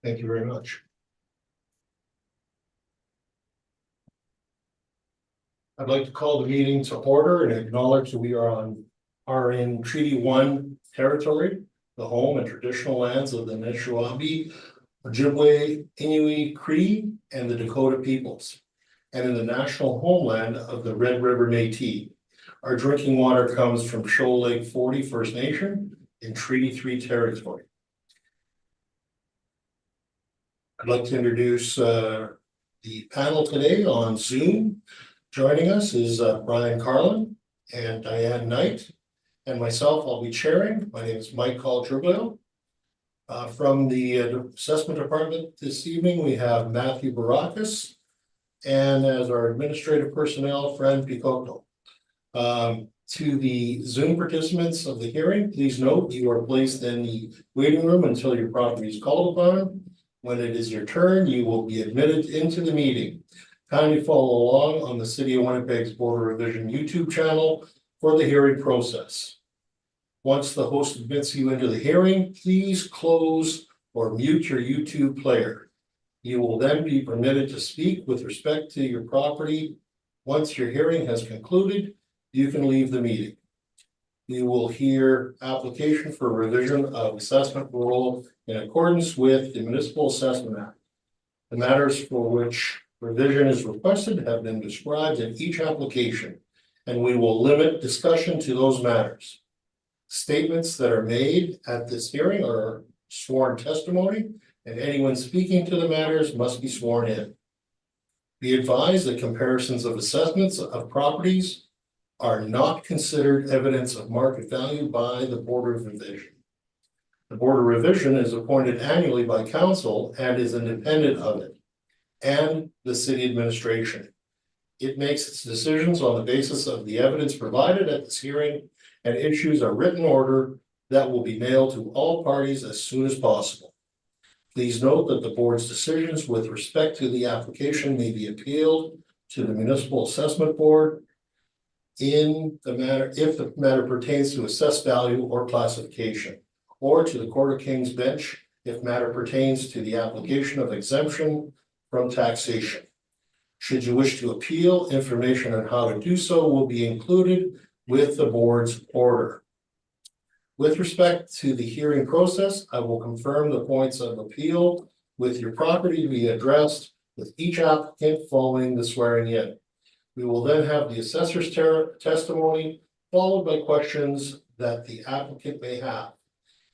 Thank you very much. I'd like to call the meeting to order and acknowledge that we are in Treaty 1 territory, the home and traditional lands of the Anishinaabe, Ojibwe, Inuit, Cree, and the Dakota peoples, and in the national homeland of the Red River Métis. Our drinking water comes from Shoal Lake 40 First Nation in Treaty 3 territory. I'd like to introduce the panel today on Zoom. Joining us is Brian Carlin and Diane Knight, and myself. I'll be chairing. My name is Mike Caldruglio. From the assessment department this evening, we have Matthew Barakis, and as our administrative personnel, Fran Picotto. To the Zoom participants of the hearing, please note you are placed in the waiting room until your property is called upon. When it is your turn, you will be admitted into the meeting. Kindly follow along on the City of Winnipeg's Border Revision YouTube channel for the hearing process. Once the host admits you into the hearing, please close or mute your YouTube player. You will then be permitted to speak with respect to your property. Once your hearing has concluded, you can leave the meeting. You will hear application for revision of assessment roll in accordance with the Municipal Assessment Act. The matters for which revision is requested have been described in each application, and we will limit discussion to those matters. Statements that are made at this hearing are sworn testimony, and anyone speaking to the matters must be sworn in. Be advised that comparisons of assessments of properties are not considered evidence of market value by the Board of Revision. The Board of Revision is appointed annually by council and is independent of it and the city administration. It makes its decisions on the basis of the evidence provided at this hearing and issues a written order that will be mailed to all parties as soon as possible. Please note that the board's decisions with respect to the application may be appealed to the Municipal Assessment Board in the matter if the matter pertains to assessed value or classification, or to the Court of King's Bench if matter pertains to the application of exemption from taxation. Should you wish to appeal, information on how to do so will be included with the board's order. With respect to the hearing process, I will confirm the points of appeal with your property to be addressed with each applicant following the swearing in. We will then have the assessor's testimony followed by questions that the applicant may have,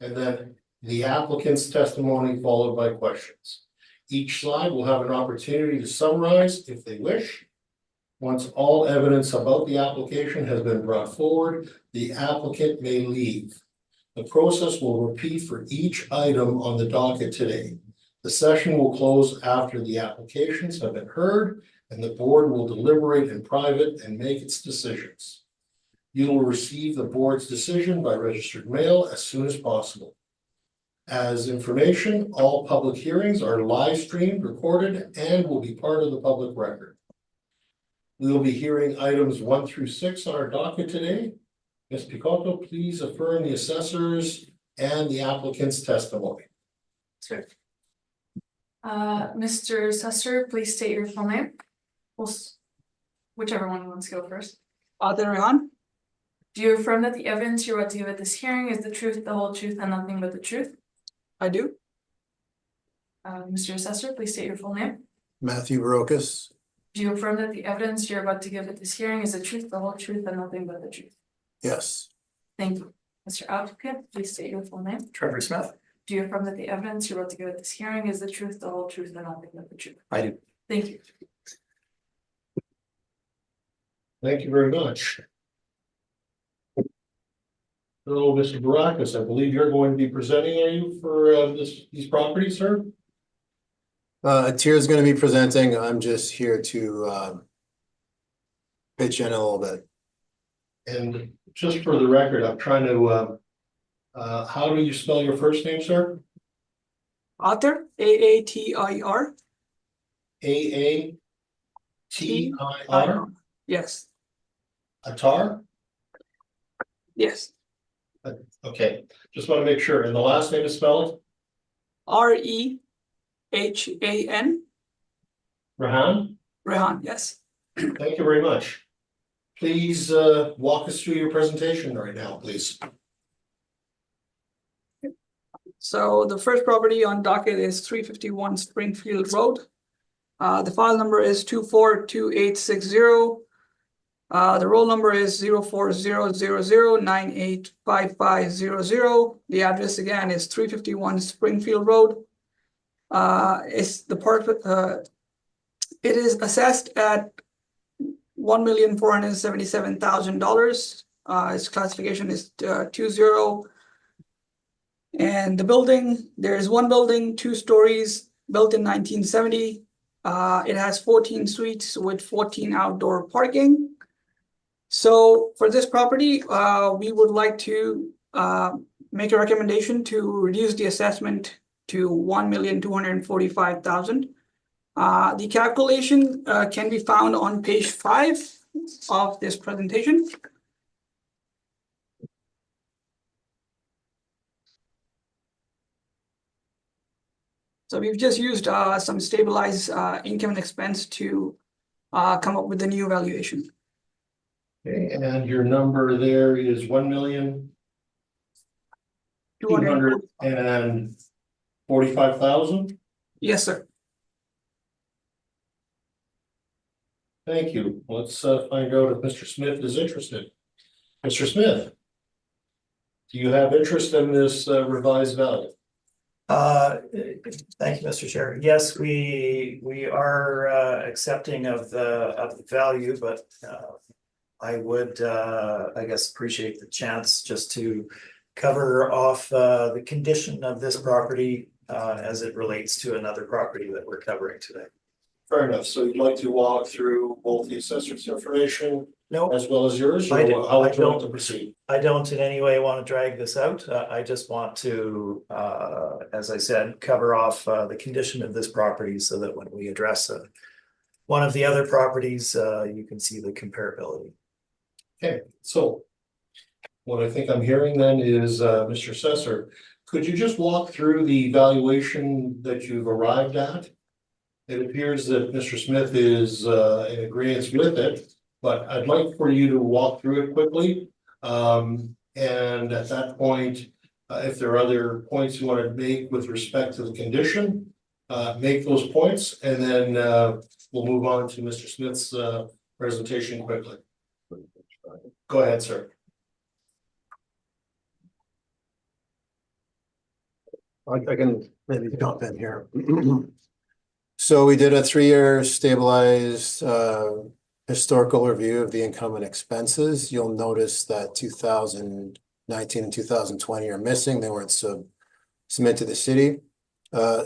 and then the applicant's testimony followed by questions. Each slide will have an opportunity to summarize if they wish. Once all evidence about the application has been brought forward, the applicant may leave. The process will repeat for each item on the docket today. The session will close after the applications have been heard, and the board will deliberate in private and make its decisions. You will receive the board's decision by registered mail as soon as possible. As information, all public hearings are live streamed, recorded, and will be part of the public record. We will be hearing items 1 through 6 on our docket today. Ms. Picotto, please affirm the assessors and the applicant's testimony. Sure. Mr. Assessor, please state your full name. Whichever one wants to go first. Adel Rehan. Do you affirm that the evidence you're about to give at this hearing is the truth, the whole truth, and nothing but the truth? I do. Mr. Assessor, please state your full name. Matthew Barakis. Do you affirm that the evidence you're about to give at this hearing is the truth, the whole truth, and nothing but the truth? Yes. Thank you. Mr. Applicant, please state your full name. Trevor Smith. Do you affirm that the evidence you're about to give at this hearing is the truth, the whole truth, and nothing but the truth? I do. Thank you. Thank you very much. Hello, Mr. Barakis. I believe you're going to be presenting, are you, for these properties, sir? Atir is going to be presenting. I'm just here to pitch in a little bit. And just for the record, I'm trying to, how do you spell your first name, sir? Atir, A-A-T-I-R. A-A-T-I-R? Yes. Atar? Yes. Okay, just want to make sure. And the last name is spelled? R-E-H-A-N. H-A-N, Rahan, Rehan, yes. thank you very much. Please walk us through your presentation right now, please. So the first property on docket is 351 Springfield Road. The file number is 242860. The roll number is 04000985500. The address again is 351 Springfield Road. It is assessed at $1,477,000. Its classification is 2-0. And the building, there is one building, 2 stories, built in 1970. It has 14 suites with 14 outdoor parking. So for this property, we would like to make a recommendation to reduce the assessment to $1,245,000. The calculation can be found on page 5 of this presentation. So we've just used some stabilized income and expense to come up with the new valuation. Okay, and your number there is 1,245,000. Yes, sir. Thank you. Let's find out if Mr. Smith is interested. Mr. Smith, do you have interest in this revised value? Thank you, Mr. Chair. Yes, we are accepting of the value, but I would I guess appreciate the chance just to cover off the condition of this property as it relates to another property that we're covering today. Fair enough. So you'd like to walk through both the assessor's information No, as well as yours? Or I how would you like don't. to proceed? I don't in any way want to drag this out. I just want to, as I said, cover off the condition of this property so that when we address one of the other properties, you can see the comparability. Okay, so what I think I'm hearing then is, Mr. Assessor, could you just walk through the valuation that you've arrived at? It appears that Mr. Smith is in agreement with it, but I'd like for you to walk through it quickly. And at that point, if there are other points you want to make with respect to the condition, make those points, and then we'll move on to Mr. Smith's presentation quickly. Go ahead, sir. I can maybe jump in here. So we did a 3-year stabilized historical review of the income and expenses. You'll notice that 2019 and 2020 are missing. They weren't submitted to the city.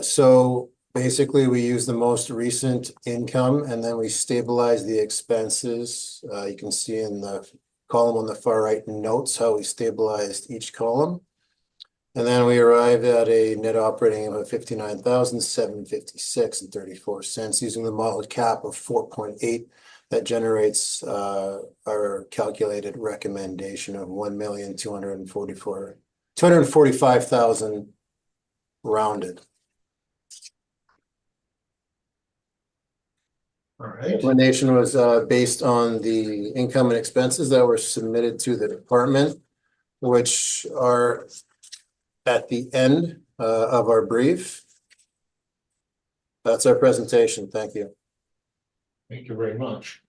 So basically we use the most recent income and then we stabilize the expenses. You can see in the column on the far right notes how we stabilized each column. And then we arrived at a net operating of $59,756.34 using the modeled cap of 4.8. That generates our calculated recommendation of $1,245,000 rounded. All right. Recommendation was based on the income and expenses that were submitted to the department, which are at the end of our brief. That's our presentation. Thank you. Thank you very much.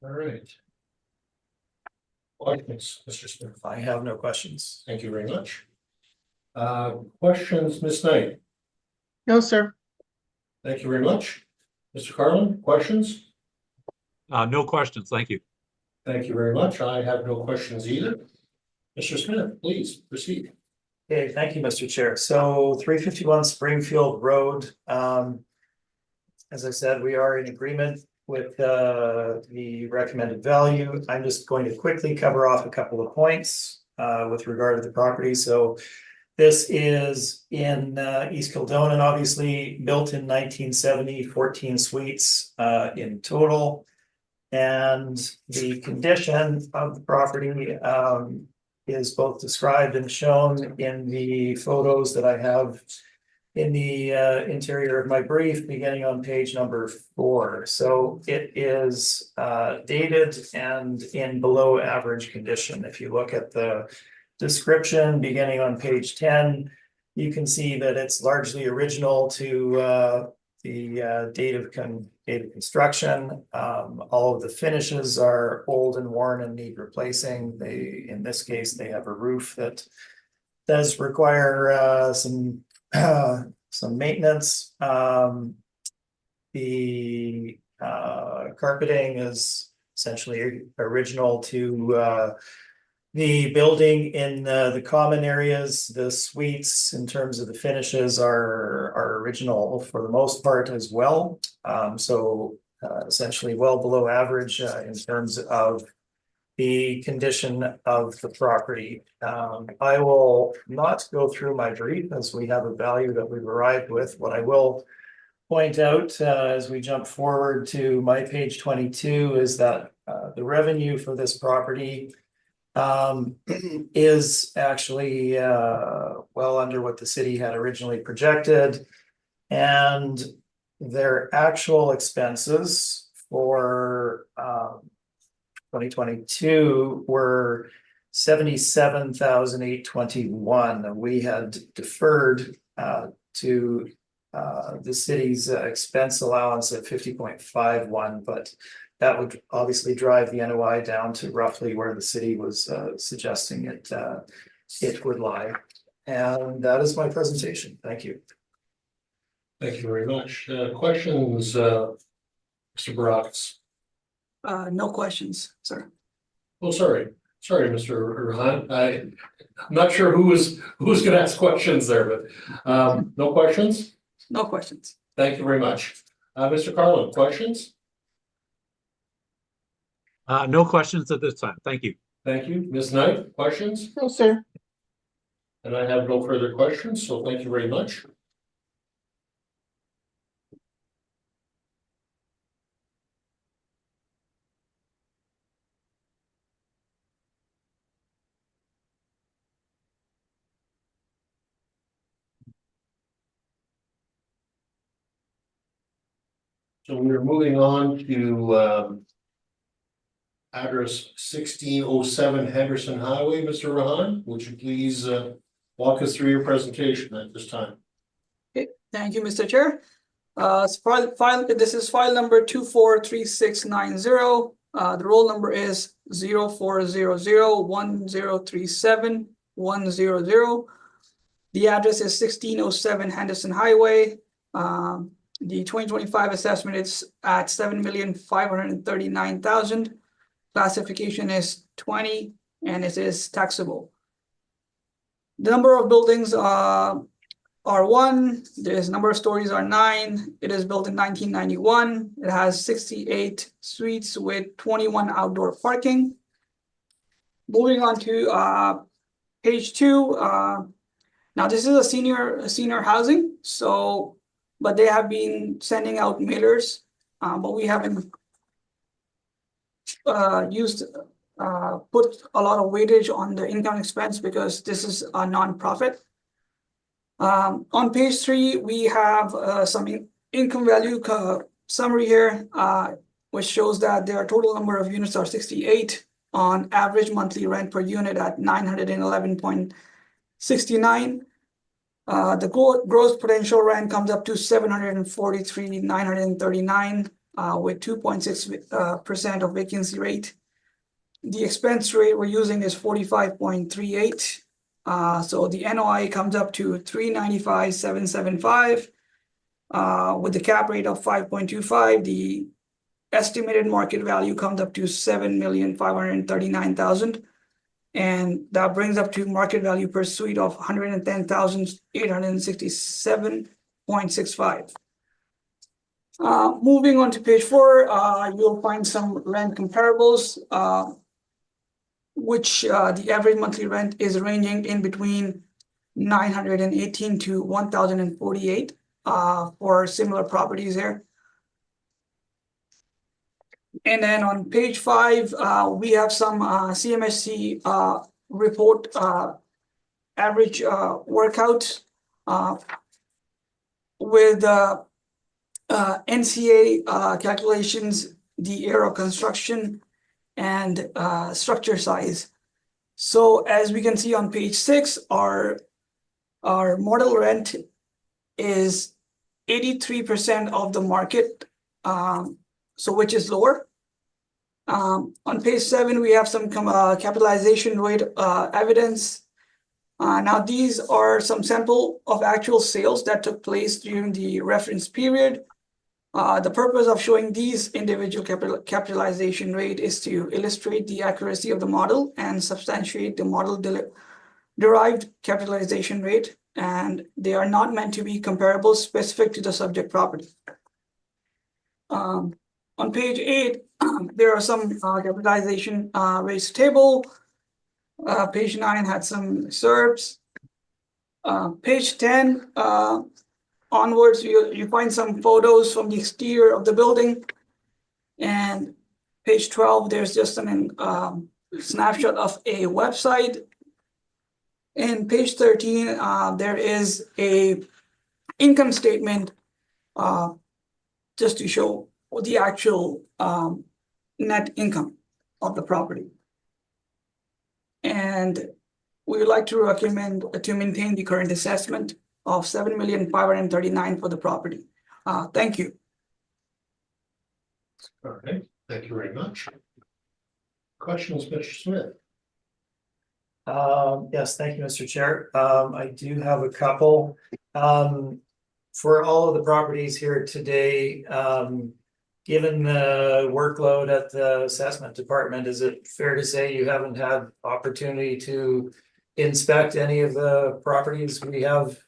All right. Questions, Mr. Smith? I have no questions. Thank you very much. Questions, Ms. Knight? No, sir. Thank you very much. Mr. Carlin, questions? No questions, thank you. Thank you very much. I have no questions either. Mr. Smith, please proceed. Okay, thank you, Mr. Chair. So 351 Springfield Road. As I said, we are in agreement with the recommended value. I'm just going to quickly cover off a couple of points with regard to the property. So this is in East Kildonan, obviously built in 1970, 14 suites in total. And the condition of the property is both described and shown in the photos that I have in the interior of my brief, beginning on page number 4. So it is dated and in below average condition. If you look at the description beginning on page 10, you can see that it's largely original to the date of construction. All of the finishes are old and worn and need replacing. In this case, they have a roof that does require some maintenance. The carpeting is essentially original to the building in the common areas. The suites, in terms of the finishes, are original for the most part as well. So essentially well below average in terms of the condition of the property. I will not go through my brief as we have a value that we've arrived with. What I will point out as we jump forward to my page 22 is that the revenue for this property is actually well under what the city had originally projected, and their actual expenses for 2022 were 77,821. We had deferred to the city's expense allowance at 50.51, but that would obviously drive the NOI down to roughly where the city was suggesting it would lie. And that is my presentation. Thank you. Thank you very much. Questions, Mr. Baracus? No questions, sir. Oh, sorry, Mr. Rohan. I'm not sure who was going to ask questions there, but no questions? No questions. Thank you very much. Mr. Carlin, questions? No questions at this time. Thank you. Thank you. Ms. Knight, questions? No, sir. And I have no further questions, so thank you very much. So we're moving on to address 1607 Henderson Highway. Mr. Rohan, would you please walk us through your presentation at this time? Okay, thank you, Mr. Chair. This is file number 243690. The roll number is 0400103710. The address is 1607 Henderson Highway. The 2025 assessment is at $7,539,000. Classification is 20, and it is taxable. The number of buildings are 1. The number of stories are 9. It is built in 1991. It has 68 suites with 21 outdoor parking. Moving on to page 2. Now this is a senior housing, so but they have been sending out mailers, but we haven't put a lot of weightage on the income expense because this is a non-profit. On page 3, we have some income value summary here, which shows that their total number of units are 68 on average monthly rent per unit at $911.69. The gross potential rent comes up to $743,939 with 2.6% of vacancy rate. The expense rate we're using is 45.38. So the NOI comes up to $395,775 with the cap rate of 5.25. The estimated market value comes up to $7,539,000. And that brings up to market value per suite of $110,867.65. Moving on to page 4, you'll find some rent comparables, which the average monthly rent is ranging in between $918 to $1,048 for similar properties here. And then on page 5, we have some CMHC report average workouts with NCA calculations, the area of construction, and structure size. So as we can see on page 6, our model rent is 83% of the market, so which is lower. On page 7, we have some capitalization rate evidence. Now these are some sample of actual sales that took place during the reference period. The purpose of showing these individual capitalization rate is to illustrate the accuracy of the model and substantiate the model derived capitalization rate, and they are not meant to be comparable specific to the subject property. On page 8, there are some capitalization rates table. Page 9 had some SERPs. Page 10 onwards, you find some photos from the exterior of the building. And page 12, there's just an snapshot of a website. And page 13, there is a income statement just to show the actual net income of the property. And we would like to recommend to maintain the current assessment of $7,539,000 for the property. Thank you. All right, thank you very much. Questions, Mr. Smith? Yes, thank you, Mr. Chair. I do have a couple. For all of the properties here today, given the workload at the assessment department, is it fair to say you haven't had opportunity to inspect any of the properties we have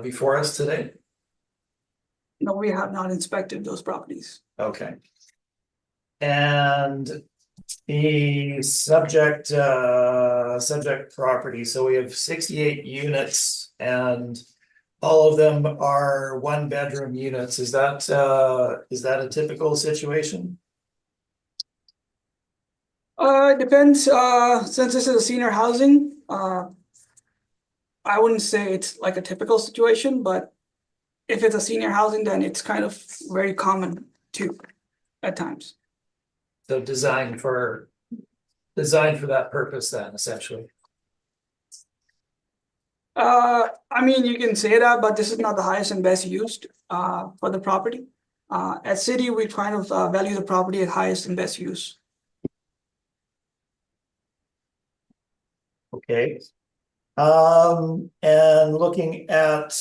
before us today? No, we have not inspected those properties. Okay. And the subject property, so we have 68 units and all of them are 1-bedroom units. Is that a typical situation? It depends. Since this is a senior housing, I wouldn't say it's like a typical situation, but if it's a senior housing, then it's kind of very common too, at times. So designed for that purpose then, essentially. I mean, you can say that, but this is not the highest and best used for the property. At City, we kind of value the property at highest and best use. Okay. And looking at,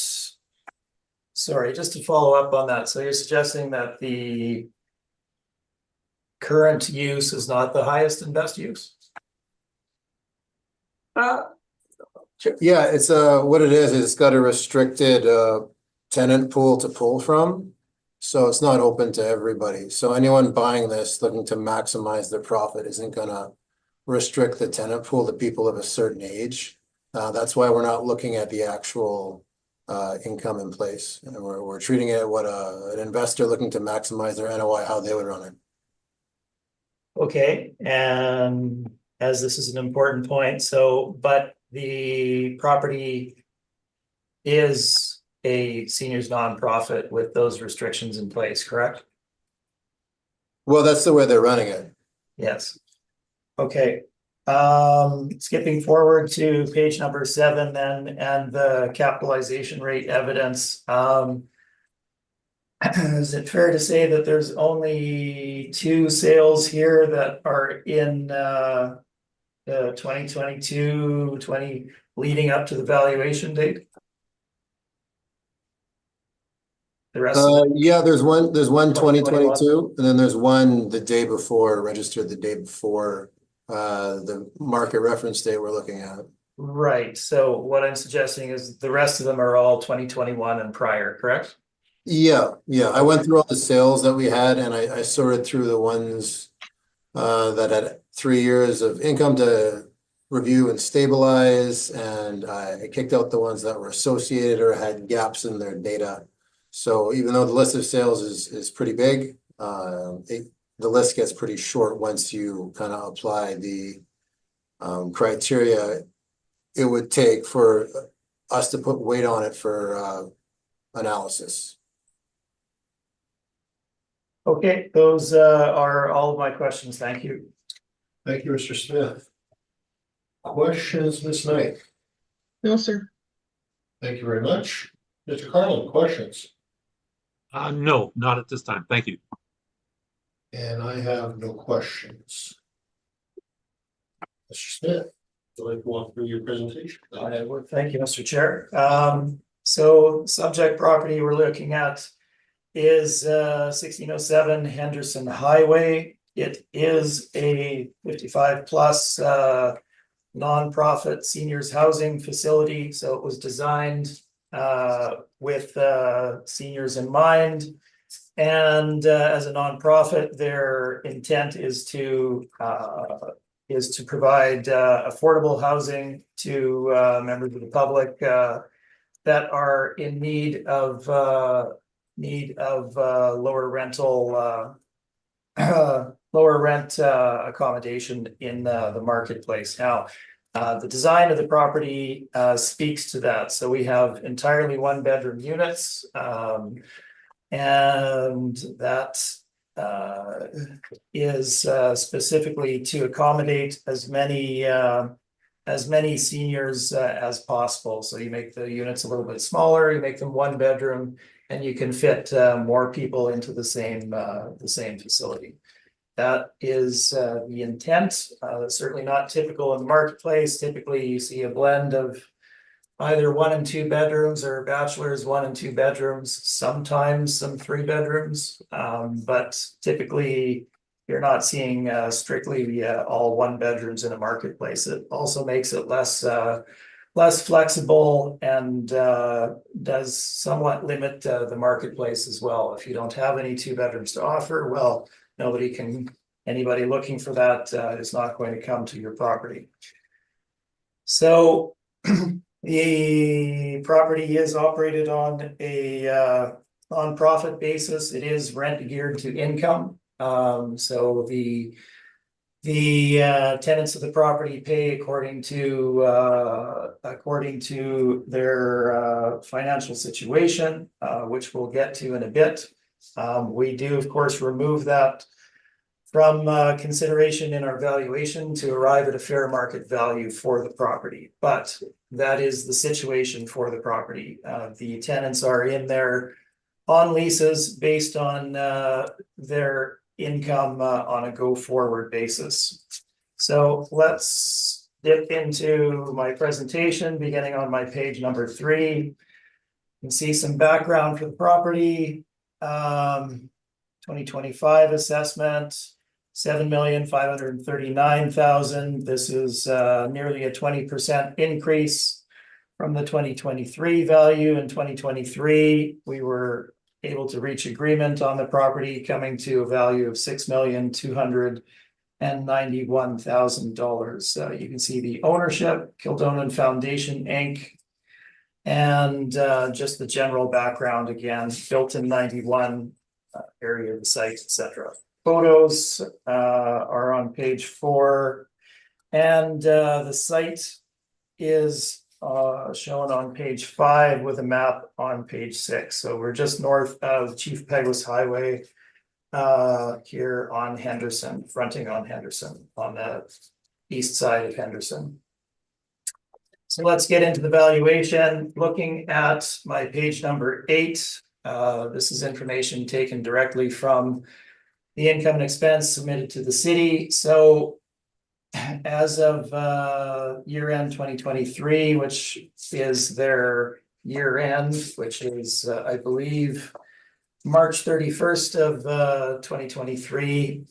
sorry, just to follow up on that. So you're suggesting that the current use is not the highest and best use? Sure. Yeah, it's what it is it's got a restricted tenant pool to pull from. So it's not open to everybody. So anyone buying this looking to maximize their profit isn't gonna restrict the tenant pool to people of a certain age. That's why we're not looking at the actual income in place. And we're treating it what an investor looking to maximize their NOI, how they would run it. Okay, and as this is an important point, so, but the property is a seniors nonprofit with those restrictions in place, correct? Well, that's the way they're running it. Yes. Okay, skipping forward to page number 7 then, and the capitalization rate evidence. Is it fair to say that there's only 2 sales here that are in the 2022-20 leading up to the valuation date? The rest of it? Yeah, there's one 2022, and then there's one the day before, registered the day before the market reference date we're looking at. Right, so what I'm suggesting is the rest of them are all 2021 and prior, correct? Yeah, I went through all the sales that we had and I sorted through the ones that had 3 years of income to review and stabilize, and I kicked out the ones that were associated or had gaps in their data. So even though the list of sales is pretty big, the list gets pretty short once you kind of apply the criteria it would take for us to put weight on it for analysis. Okay, those are all of my questions. Thank you. Thank you, Mr. Smith. Questions, Ms. Knight? No, sir. Thank you very much. Mr. Carlin, questions? No, not at this time. Thank you. And I have no questions. Mr. Smith, would you like to walk through your presentation? Thank you, Mr. Chair. So subject property we're looking at is 1607 Henderson Highway. It is a 55 plus nonprofit seniors housing facility. So it was designed with seniors in mind. And as a nonprofit, their intent is to provide affordable housing to members of the public that are in need of lower rental lower rent accommodation in the marketplace. Now, the design of the property speaks to that. So we have entirely one-bedroom units, and that is specifically to accommodate as many seniors as possible. So you make the units a little bit smaller, you make them one bedroom, and you can fit more people into the same facility. That is the intent. Certainly not typical in the marketplace. Typically, you see a blend of either 1 and 2 bedrooms or bachelors, 1 and 2 bedrooms, sometimes some 3 bedrooms. But typically you're not seeing strictly all 1 bedrooms in a marketplace. It also makes it less flexible and does somewhat limit the marketplace as well. If you don't have any 2 bedrooms to offer, well, anybody looking for that is not going to come to your property. So the property is operated on a nonprofit basis. It is rent geared to income. So the tenants of the property pay according to their financial situation, which we'll get to in a bit. We do, of course, remove that from consideration in our valuation to arrive at a fair market value for the property. But that is the situation for the property. The tenants are in there on leases based on their income on a go-forward basis. So let's dip into my presentation, beginning on my page number 3. You can see some background for the property. 2025 assessment, $7,539,000. This is nearly a 20% increase from the 2023 value. In 2023, we were able to reach agreement on the property, coming to a value of $6,291,000. You can see the ownership, Kildonan Foundation Inc., and just the general background again, built in 91, area of the site, etc. Photos are on page 4, and the site is shown on page 5 with a map on page 6. So we're just north of Chief Peguis Highway here on Henderson, fronting on Henderson, on the east side of Henderson. So let's get into the valuation. Looking at my page number 8, this is information taken directly from the income and expense submitted to the city. So as of year-end 2023, which is their year-end, which is, I believe, March 31st of 2023,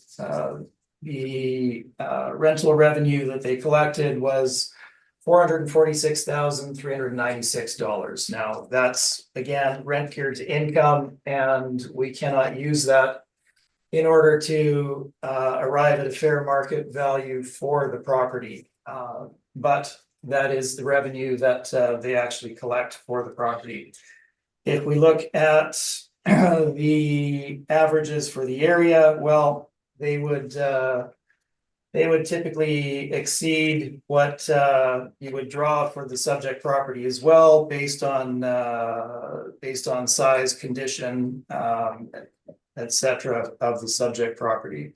the rental revenue that they collected was $446,396. Now, that's, again, rent geared to income, and we cannot use that in order to arrive at a fair market value for the property. But that is the revenue that they actually collect for the property. If we look at the averages for the area, well, they would typically exceed what you would draw for the subject property as well, based on size, condition, etc. of the subject property.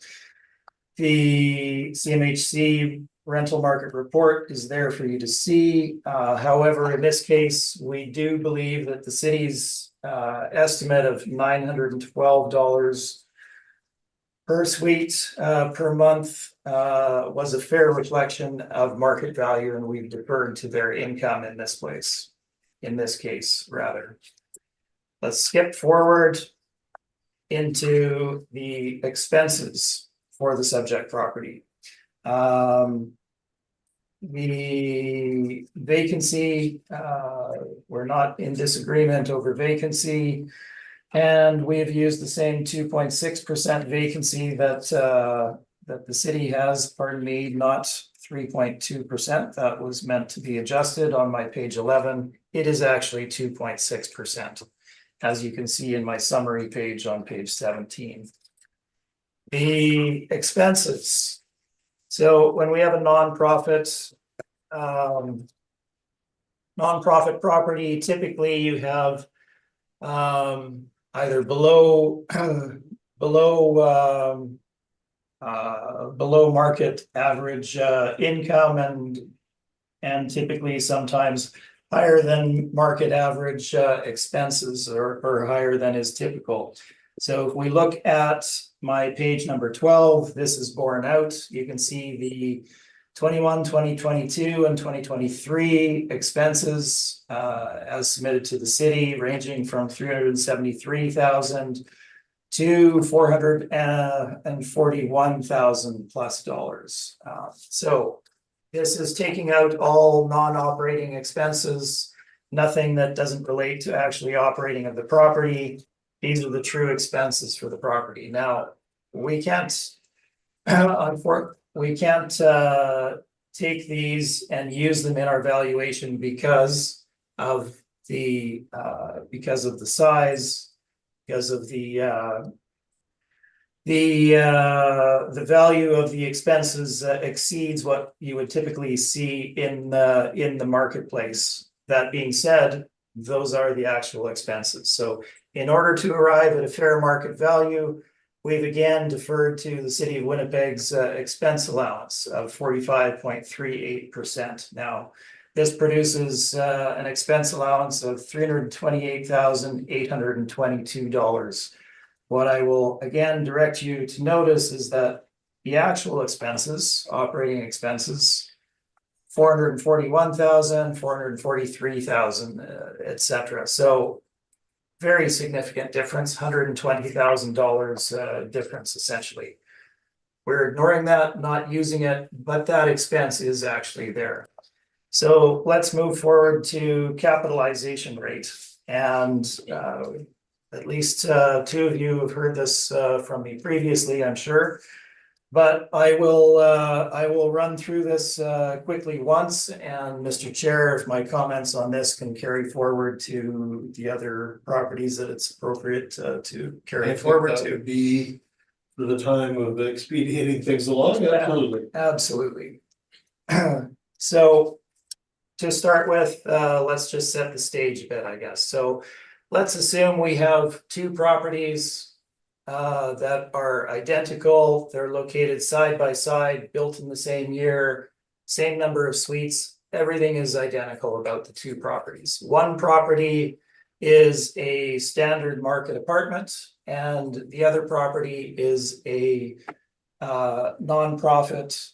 The CMHC rental market report is there for you to see. However, in this case, we do believe that the city's estimate of $912 per suite per month was a fair reflection of market value, and we've deferred to their income in this case, rather. Let's skip forward into the expenses for the subject property. The vacancy, we're not in disagreement over vacancy. And we have used the same 2.6% vacancy that the city has, pardon me, not 3.2%. That was meant to be adjusted on my page 11. It is actually 2.6%, as you can see in my summary page on page 17. The expenses. So when we have a nonprofit property, typically you have either below market average income, and typically sometimes higher than market average expenses, or higher than is typical. So if we look at my page number 12, this is borne out. You can see the 21, 2022, and 2023 expenses as submitted to the city, ranging from $373,000 to $441,000 plus dollars. So this is taking out all non-operating expenses, nothing that doesn't relate to actually operating of the property. These are the true expenses for the property. Now, we can't take these and use them in our valuation because of the size, because of the value of the expenses exceeds what you would typically see in the marketplace. That being said, those are the actual expenses. So in order to arrive at a fair market value, we've again deferred to the city of Winnipeg's expense allowance of 45.38%. Now, this produces an expense allowance of $328,822. What I will again direct you to notice is that the actual expenses, operating expenses, $441,000, $443,000, etc. So very significant difference, $120,000 difference essentially. We're ignoring that, not using it, but that expense is actually there. So let's move forward to capitalization rate. And at least two of you have heard this from me previously, I'm sure. But I will run through this quickly once, and Mr. Chair, if my comments on this can carry forward to the other properties that it's appropriate to carry forward to. Would be for the time of expediting things along. Absolutely. Absolutely. So to start with, let's just set the stage a bit, I guess. So let's assume we have two properties that are identical. They're located side by side, built in the same year, same number of suites. Everything is identical about the two properties. One property is a standard market apartment, and the other property is a nonprofit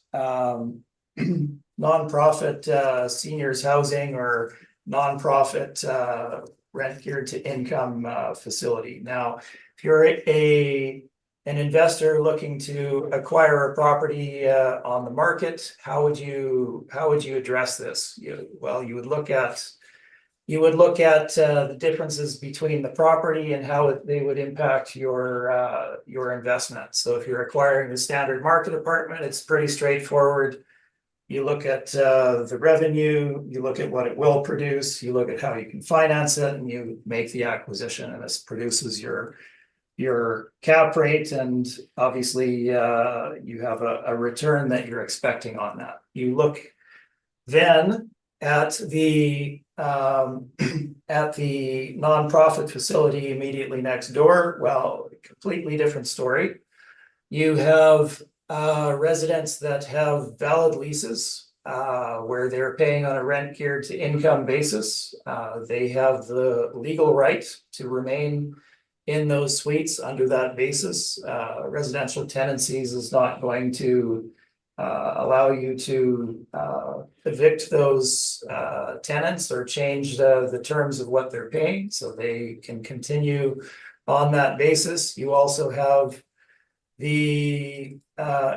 seniors housing or nonprofit rent geared to income facility. Now, if you're an investor looking to acquire a property on the market, how would you address this? You would look at the differences between the property and how they would impact your investment. So if you're acquiring the standard market apartment, it's pretty straightforward. you look at the revenue, you look at what it will produce, you look at how you can finance it, and you make the acquisition, and this produces your cap rate, and obviously you have a return that you're expecting on that. You look then at the nonprofit facility immediately next door. Well, completely different story. You have residents that have valid leases where they're paying on a rent geared to income basis. They have the legal right to remain in those suites under that basis. Residential tenancies is not going to allow you to evict those tenants or change the terms of what they're paying, so they can continue on that basis. You also have the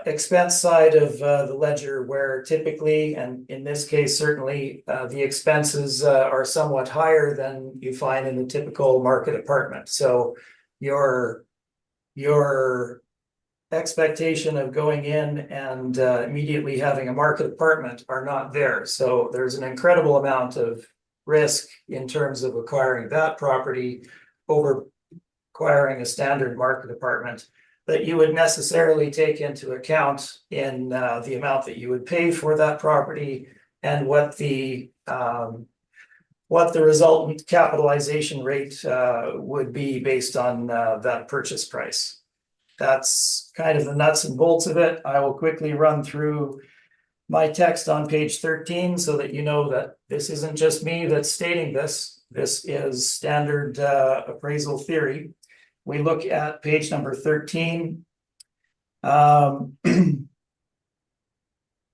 expense side of the ledger, where typically, and in this case certainly, the expenses are somewhat higher than you find in the typical market apartment. So your expectation of going in and immediately having a market apartment are not there. So there's an incredible amount of risk in terms of acquiring that property over acquiring a standard market apartment that you would necessarily take into account in the amount that you would pay for that property and what the resultant capitalization rate would be based on that purchase price. That's kind of the nuts and bolts of it. I will quickly run through my text on page 13 so that you know that this isn't just me that's stating this. This is standard appraisal theory. We look at page number 13,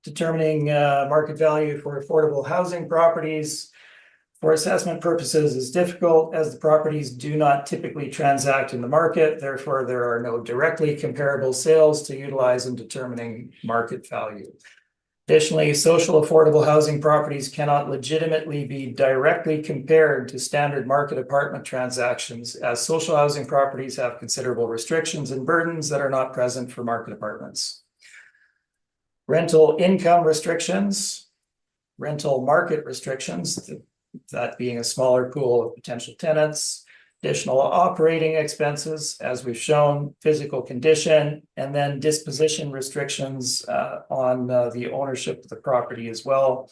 determining market value for affordable housing properties for assessment purposes is difficult, as the properties do not typically transact in the market. Therefore, there are no directly comparable sales to utilize in determining market value. Additionally, social affordable housing properties cannot legitimately be directly compared to standard market apartment transactions, as social housing properties have considerable restrictions and burdens that are not present for market apartments. Rental income restrictions, rental market restrictions, that being a smaller pool of potential tenants, additional operating expenses, as we've shown, physical condition, and then disposition restrictions on the ownership of the property as well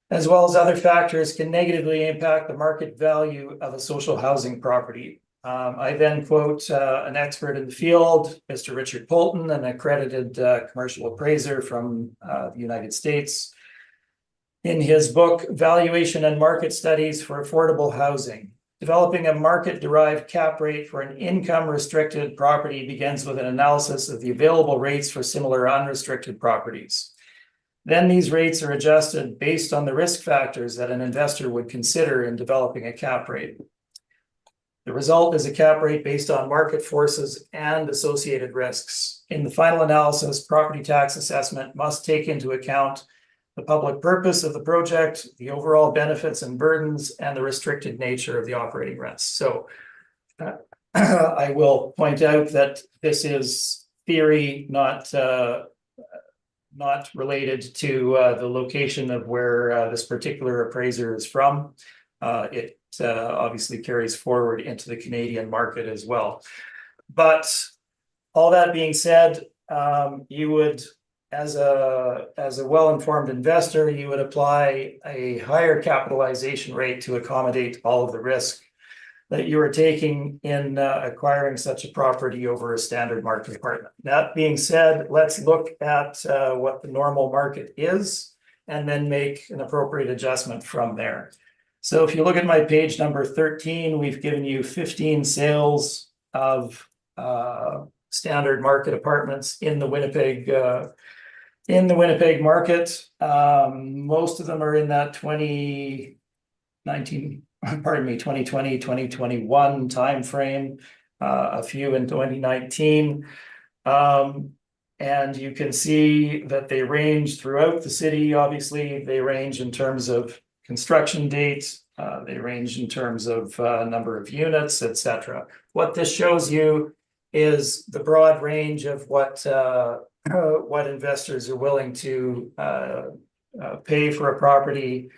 as other factors can negatively impact the market value of a social housing property. I then quote an expert in the field, Mr. Richard Polton, an accredited commercial appraiser from the United States, in his book, Valuation and Market Studies for Affordable Housing. Developing a market-derived cap rate for an income-restricted property begins with an analysis of the available rates for similar unrestricted properties. Then these rates are adjusted based on the risk factors that an investor would consider in developing a cap rate. The result is a cap rate based on market forces and associated risks. In the final analysis, property tax assessment must take into account the public purpose of the project, the overall benefits and burdens, and the restricted nature of the operating rents. So I will point out that this is theory, not related to the location of where this particular appraiser is from. It obviously carries forward into the Canadian market as well. But all that being said, you would, as a well-informed investor, you would apply a higher capitalization rate to accommodate all of the risk that you are taking in acquiring such a property over a standard market apartment. That being said, let's look at what the normal market is and then make an appropriate adjustment from there. So if you look at my page number 13, we've given you 15 sales of standard market apartments in the Winnipeg market. Most of them are in that 2020, 2021 timeframe, a few in 2019. And you can see that they range throughout the city. Obviously, they range in terms of construction date, they range in terms of number of units, etc. What this shows you is the broad range of what what investors are willing to pay for a property,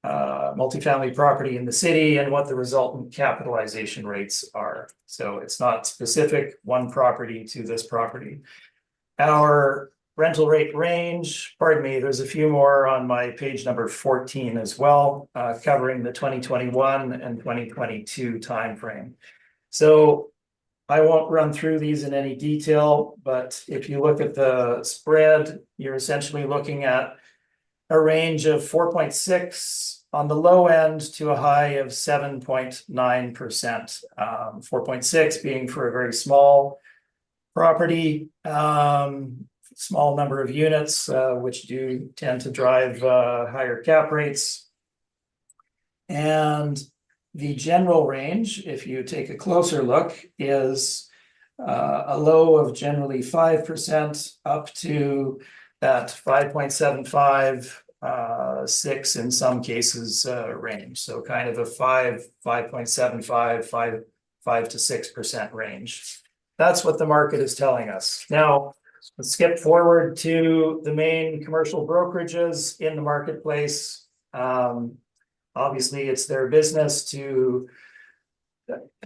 multifamily property in the city, and what the resultant capitalization rates are. So it's not specific one property to this property. Our rental rate range, pardon me, there's a few more on my page number 14 as well, covering the 2021 and 2022 timeframe. So I won't run through these in any detail, but if you look at the spread, you're essentially looking at a range of 4.6 on the low end to a high of 7.9%. 4.6 being for a very small property, small number of units, which do tend to drive higher cap rates. And the general range, if you take a closer look, is a low of generally 5% up to that 5.75, 6 in some cases range. So kind of a 5.75, 5 to 6% range. That's what the market is telling us. Now, let's skip forward to the main commercial brokerages in the marketplace. Obviously, it's their business to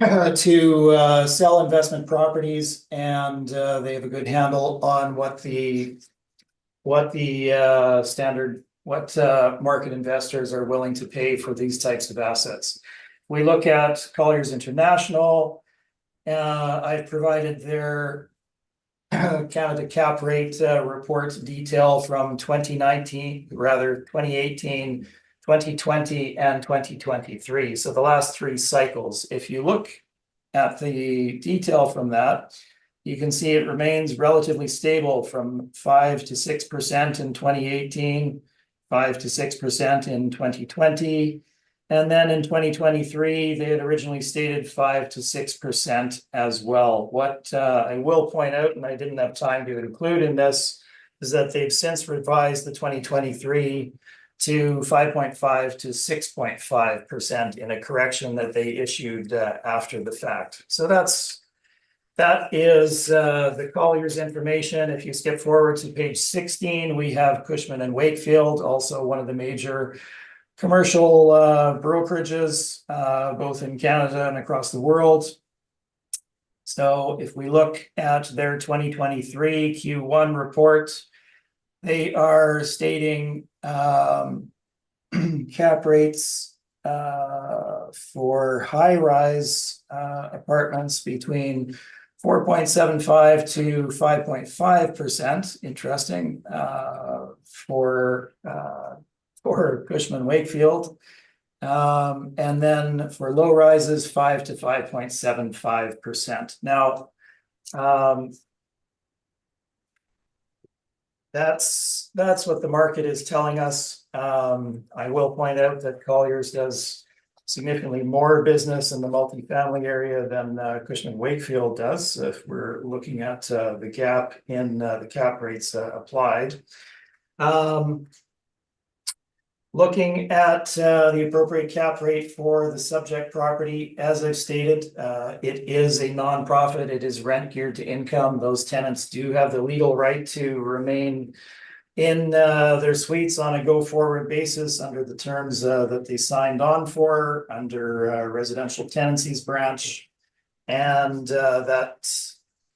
sell investment properties, and they have a good handle on what market investors are willing to pay for these types of assets. We look at Colliers International. I've provided their Canada cap rate report detail from 2018, 2020, and 2023. So the last 3 cycles. If you look at the detail from that, you can see it remains relatively stable from 5 to 6% in 2018, 5 to 6% in 2020. And then in 2023, they had originally stated 5 to 6% as well. What I will point out, and I didn't have time to include in this, is that they've since revised the 2023 to 5.5 to 6.5% in a correction that they issued after the fact. So that is the Colliers information. If you skip forward to page 16, we have Cushman and Wakefield, also one of the major commercial brokerages, both in Canada and across the world. So if we look at their 2023 Q1 report, they are stating cap rates for high-rise apartments between 4.75 to 5.5%. Interesting for Cushman Wakefield. And then for low rises, 5 to 5.75%. Now, that's what the market is telling us. I will point out that Colliers does significantly more business in the multifamily area than Cushman Wakefield does, if we're looking at the gap in the cap rates applied. Looking at the appropriate cap rate for the subject property, as I've stated, it is a nonprofit. It is rent geared to income. Those tenants do have the legal right to remain in their suites on a go-forward basis under the terms that they signed on for under residential tenancies branch. And that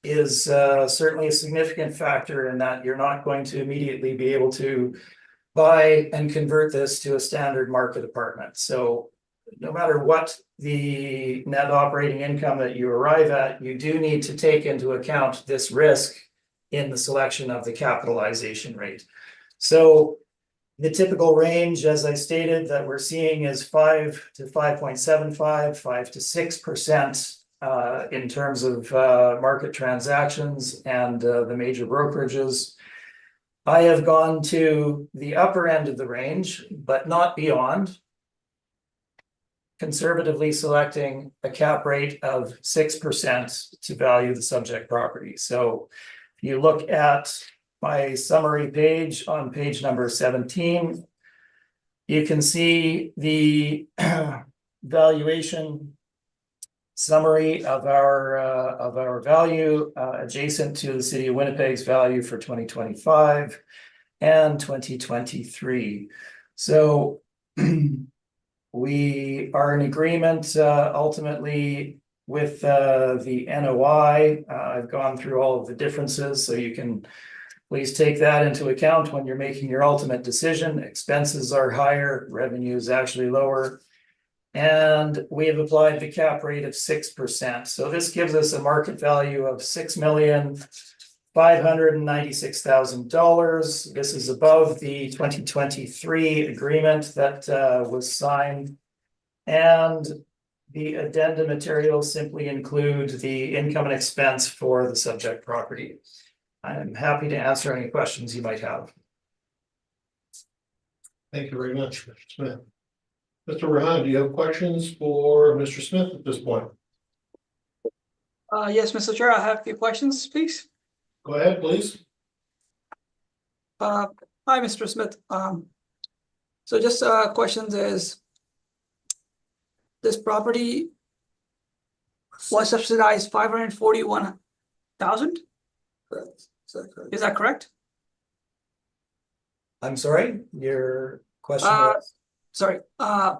is certainly a significant factor in that you're not going to immediately be able to buy and convert this to a standard market apartment. So no matter what the net operating income that you arrive at, you do need to take into account this risk in the selection of the capitalization rate. So the typical range, as I stated, that we're seeing is 5 to 5.75, 5 to 6% in terms of market transactions and the major brokerages. I have gone to the upper end of the range, but not beyond, conservatively selecting a cap rate of 6% to value the subject property. So if you look at my summary page on page number 17, you can see the valuation summary of our value adjacent to the city of Winnipeg's value for 2025 and 2023. So we are in agreement ultimately with the NOI. I've gone through all of the differences, so you can please take that into account when you're making your ultimate decision. Expenses are higher, revenue is actually lower. And we have applied the cap rate of 6%. So this gives us a market value of $6,596,000. This is above the 2023 agreement that was signed. And the addenda materials simply include the income and expense for the subject property. I'm happy to answer any questions you might have. Thank you very much, Mr. Smith. Mr. Rahan, do you have questions for Mr. Smith at this point? Yes, Mr. Chair, I have a few questions, please. Go ahead, please. Hi, Mr. Smith. So just questions is, this property was subsidized 541,000? Correct. Is that correct? Is that correct? I'm sorry, your question Uh, was? Sorry,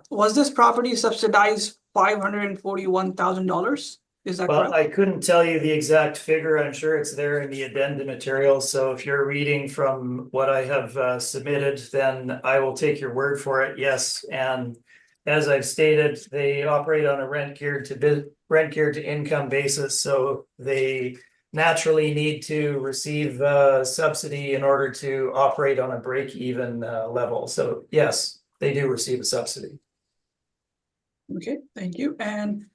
was this property subsidized $541,000? Is that Well, correct? I couldn't tell you the exact figure. I'm sure it's there in the addenda materials. So if you're reading from what I have submitted, then I will take your word for it. Yes, and as I've stated, they operate on a rent geared to income basis. So they naturally need to receive subsidy in order to operate on a break-even level. So yes, they do receive a subsidy. Okay, thank you. And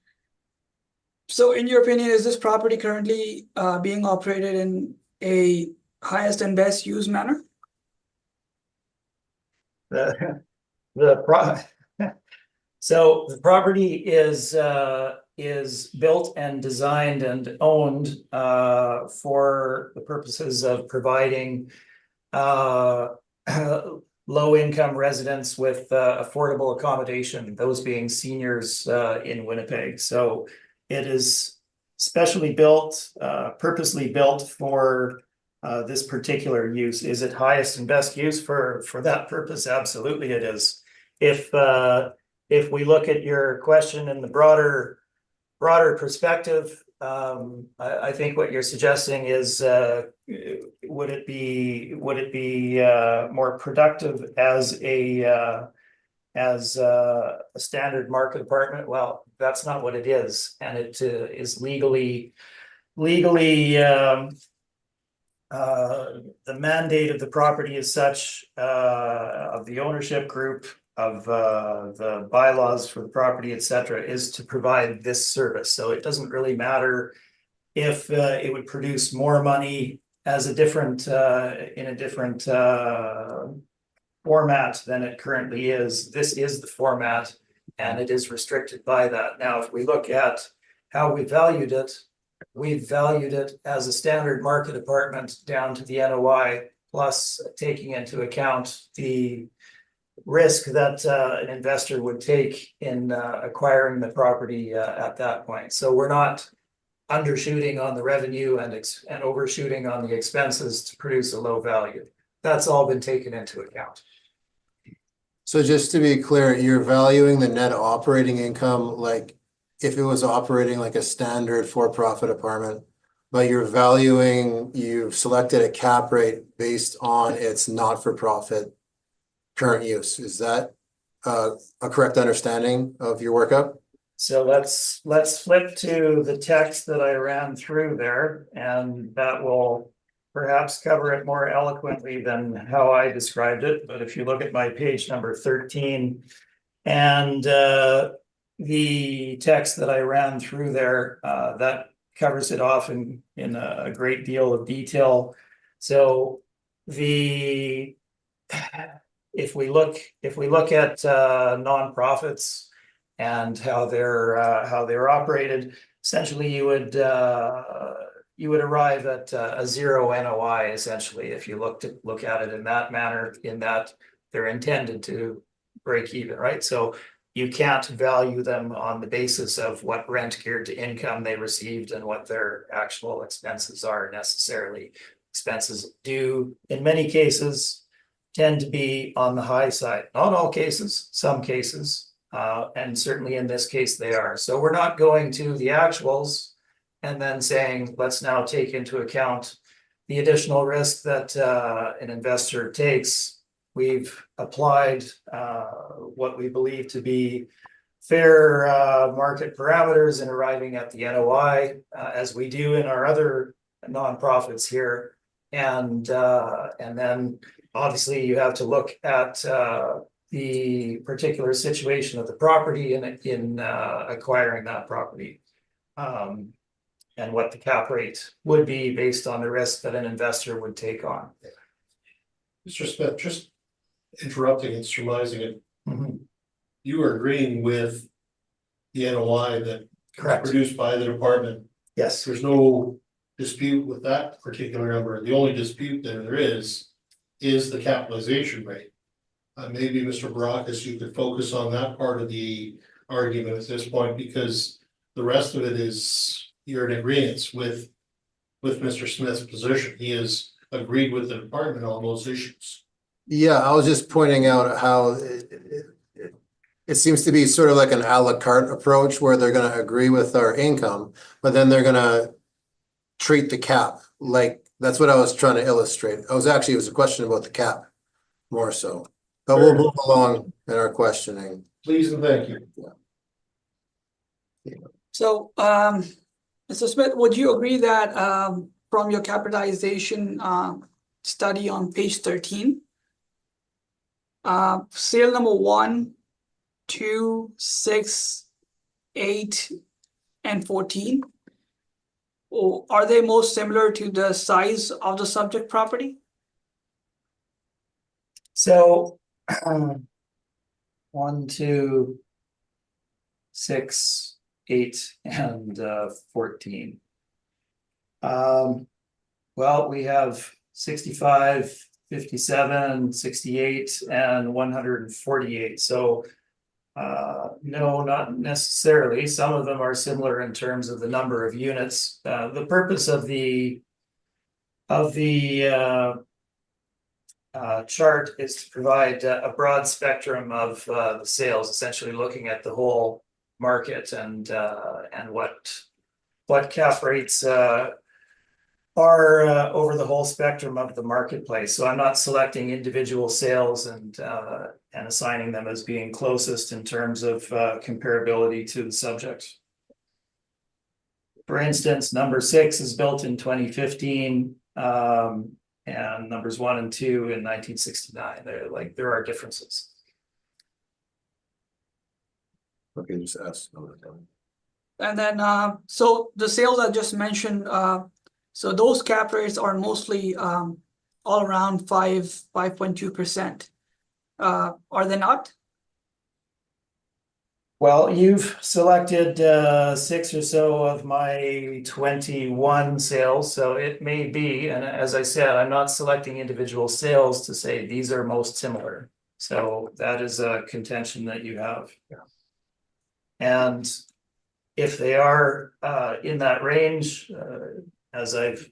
so in your opinion, is this property currently being operated in a highest and best use manner? So the property is built and designed and owned for the purposes of providing low-income residents with affordable accommodation, those being seniors in Winnipeg. So it is specially built, purposely built for this particular use. Is it highest and best use for that purpose? Absolutely it is. If we look at your question in the broader perspective, I think what you're suggesting is would it be more productive as a standard market apartment? Well, that's not what it is, and it is legally the mandate of the property is such of the ownership group of the bylaws for the property, etc., is to provide this service. So it doesn't really matter if it would produce more money as a different in a different format than it currently is. This is the format, and it is restricted by that. Now, if we look at how we valued it as a standard market apartment down to the NOI, plus taking into account the risk that an investor would take in acquiring the property at that point. So we're not undershooting on the revenue and overshooting on the expenses to produce a low value. That's all been taken into account. So just to be clear, you're valuing the net operating income like if it was operating like a standard for-profit apartment, but you've selected a cap rate based on its not-for-profit current use. Is that a correct understanding of your workup? So let's flip to the text that I ran through there, and that will perhaps cover it more eloquently than how I described it. But if you look at my page number 13 and the text that I ran through there, that covers it off in a great deal of detail. So if we look at nonprofits and how they're operated, essentially you would arrive at a zero NOI essentially if you look at it in that manner, in that they're intended to break even, right? So you can't value them on the basis of what rent geared to income they received and what their actual expenses are necessarily. Expenses do, in many cases, tend to be on the high side. Not all cases, some cases, and certainly in this case they are. So we're not going to the actuals and then saying, let's now take into account the additional risk that an investor takes. We've applied what we believe to be fair market parameters in arriving at the NOI, as we do in our other nonprofits here. And then obviously you have to look at the particular situation of the property in acquiring that property. And what the cap rate would be based on the risk that an investor would take on. Mr. Smith, just interrupting and surmising it. Mhm. You are agreeing with the NOI that is Correct. produced by the department. Yes. There's no dispute with that particular number. The only dispute that there is the capitalization rate. Maybe Mr. Baracus, you could focus on that part of the argument at this point, because the rest of it is you're in agreement with Mr. Smith's position. He has agreed with the department on those issues. Yeah, I was just pointing out how it seems to be sort of like an a la carte approach where they're gonna agree with our income, but then they're gonna treat the cap like, that's what I was trying to illustrate. It was a question about the cap more so. But we'll move along in our questioning. Please and thank you. So, Mr. Smith, would you agree that from your capitalization study on page 13, sale number 1, 2, 6, 8, and 14, or are they most similar to the size of the subject property? So 1, 2, 6, 8, and 14. Well, we have 65, 57, 68, and 148. So no, not necessarily. Some of them are similar in terms of the number of units. The purpose of the chart is to provide a broad spectrum of the sales, essentially looking at the whole market and what cap rates are over the whole spectrum of the marketplace. So I'm not selecting individual sales and assigning them as being closest in terms of comparability to the subject. For instance, number 6 is built in 2015, and numbers 1 and 2 in 1969. There are differences. Okay, just ask. And then, so the sales I just mentioned, so those cap rates are mostly all around 5.2%. Are they not? Well, you've selected 6 or so of my 21 sales, so it may be, and as I said, I'm not selecting individual sales to say these are most similar. So that is a contention that you have. Yeah. And if they are in that range, as I've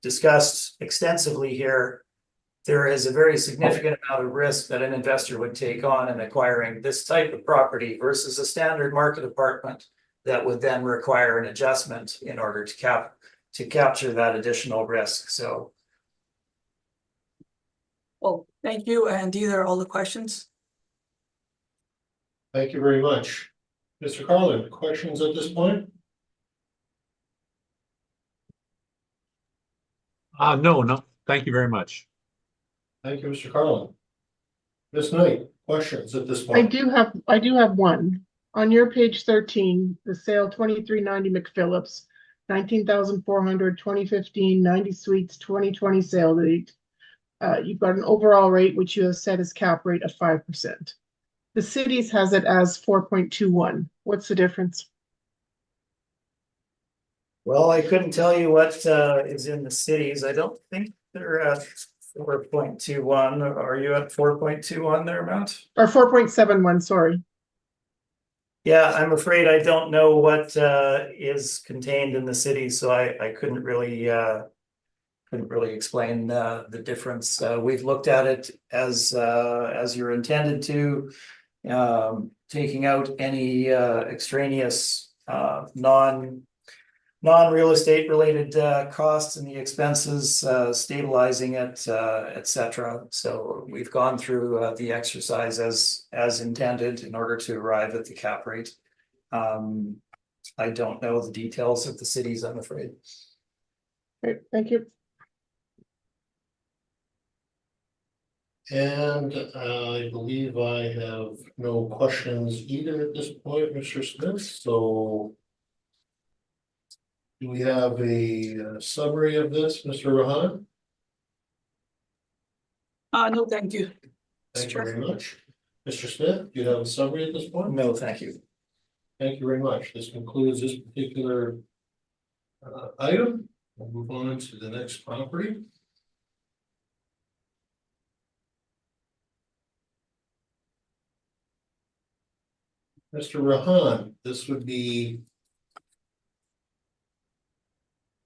discussed extensively here, there is a very significant amount of risk that an investor would take on in acquiring this type of property versus a standard market apartment that would then require an adjustment in order to capture that additional risk. So. Well, thank you. And these are all the questions. Thank you very much. Mr. Carlin, questions at this point? No, thank you very much. Thank you, Mr. Carlin. Ms. Knight, questions at this I point? do have one. On your page 13, the sale 2390 McPhillips, 19,400, 2015, 90 suites, 2020 sale date. You've got an overall rate, which you have set as cap rate of 5%. The cities has it as 4.21. What's the difference? Well, I couldn't tell you what is in the cities. I don't think they're at 4.21. Are you at 4.21 there, Matt? Or 4.71, sorry. Yeah, I'm afraid I don't know what is contained in the city, so I couldn't really explain the difference. We've looked at it as you're intended to, taking out any extraneous non-real estate related costs and the expenses, stabilizing it, etc. So we've gone through the exercise as intended in order to arrive at the cap rate. I don't know the details of the cities, I'm afraid. Great, thank you. And I believe I have no questions either at this point, Mr. Smith, so. Do we have a summary of this, Mr. Rahan? No, thank you. Thank you very much. Mr. Smith, do you have a summary at this point? No, thank you. Thank you very much. This concludes this particular item. We'll move on to the next property. Mr. Rahan, this would be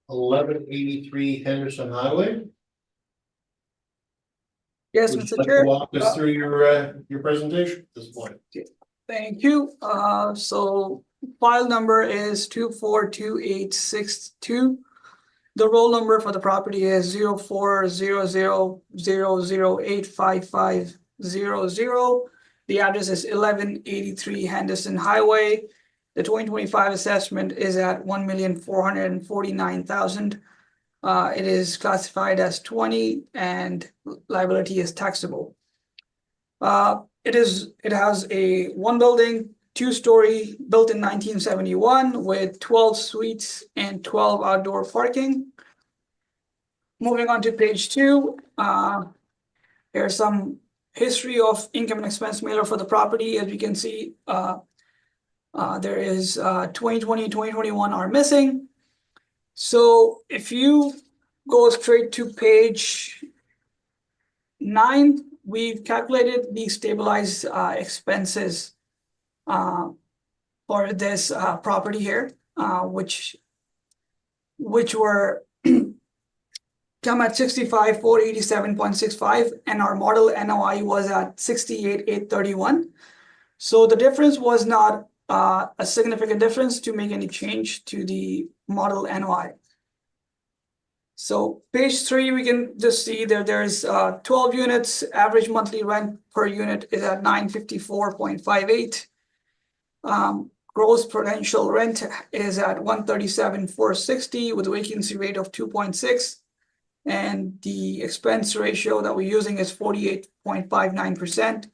1183 Henderson Highway. Yes, Would you Mr. like to Chair. walk us through your presentation at this point? Thank you. So file number is 242862. The roll number for the property is 040000085500. The address is 1183 Henderson Highway. The 2025 assessment is at 1,449,000. It is classified as 20 and liability is taxable. It has a one building, 2-story, built in 1971 with 12 suites and 12 outdoor parking. Moving on to page 2, there's some history of income and expense mailer for the property. As you can see, there is 2020, 2021 are missing. So if you go straight to page 9, we've calculated the stabilized expenses for this property here, which were come at 65,487.65, and our model NOI was at 68,831. So the difference was not a significant difference to make any change to the model NOI. So page 3, we can just see that there's 12 units. Average monthly rent per unit is at $954.58. Gross potential rent is at $137,460 with a vacancy rate of 2.6. And the expense ratio that we're using is 48.59%.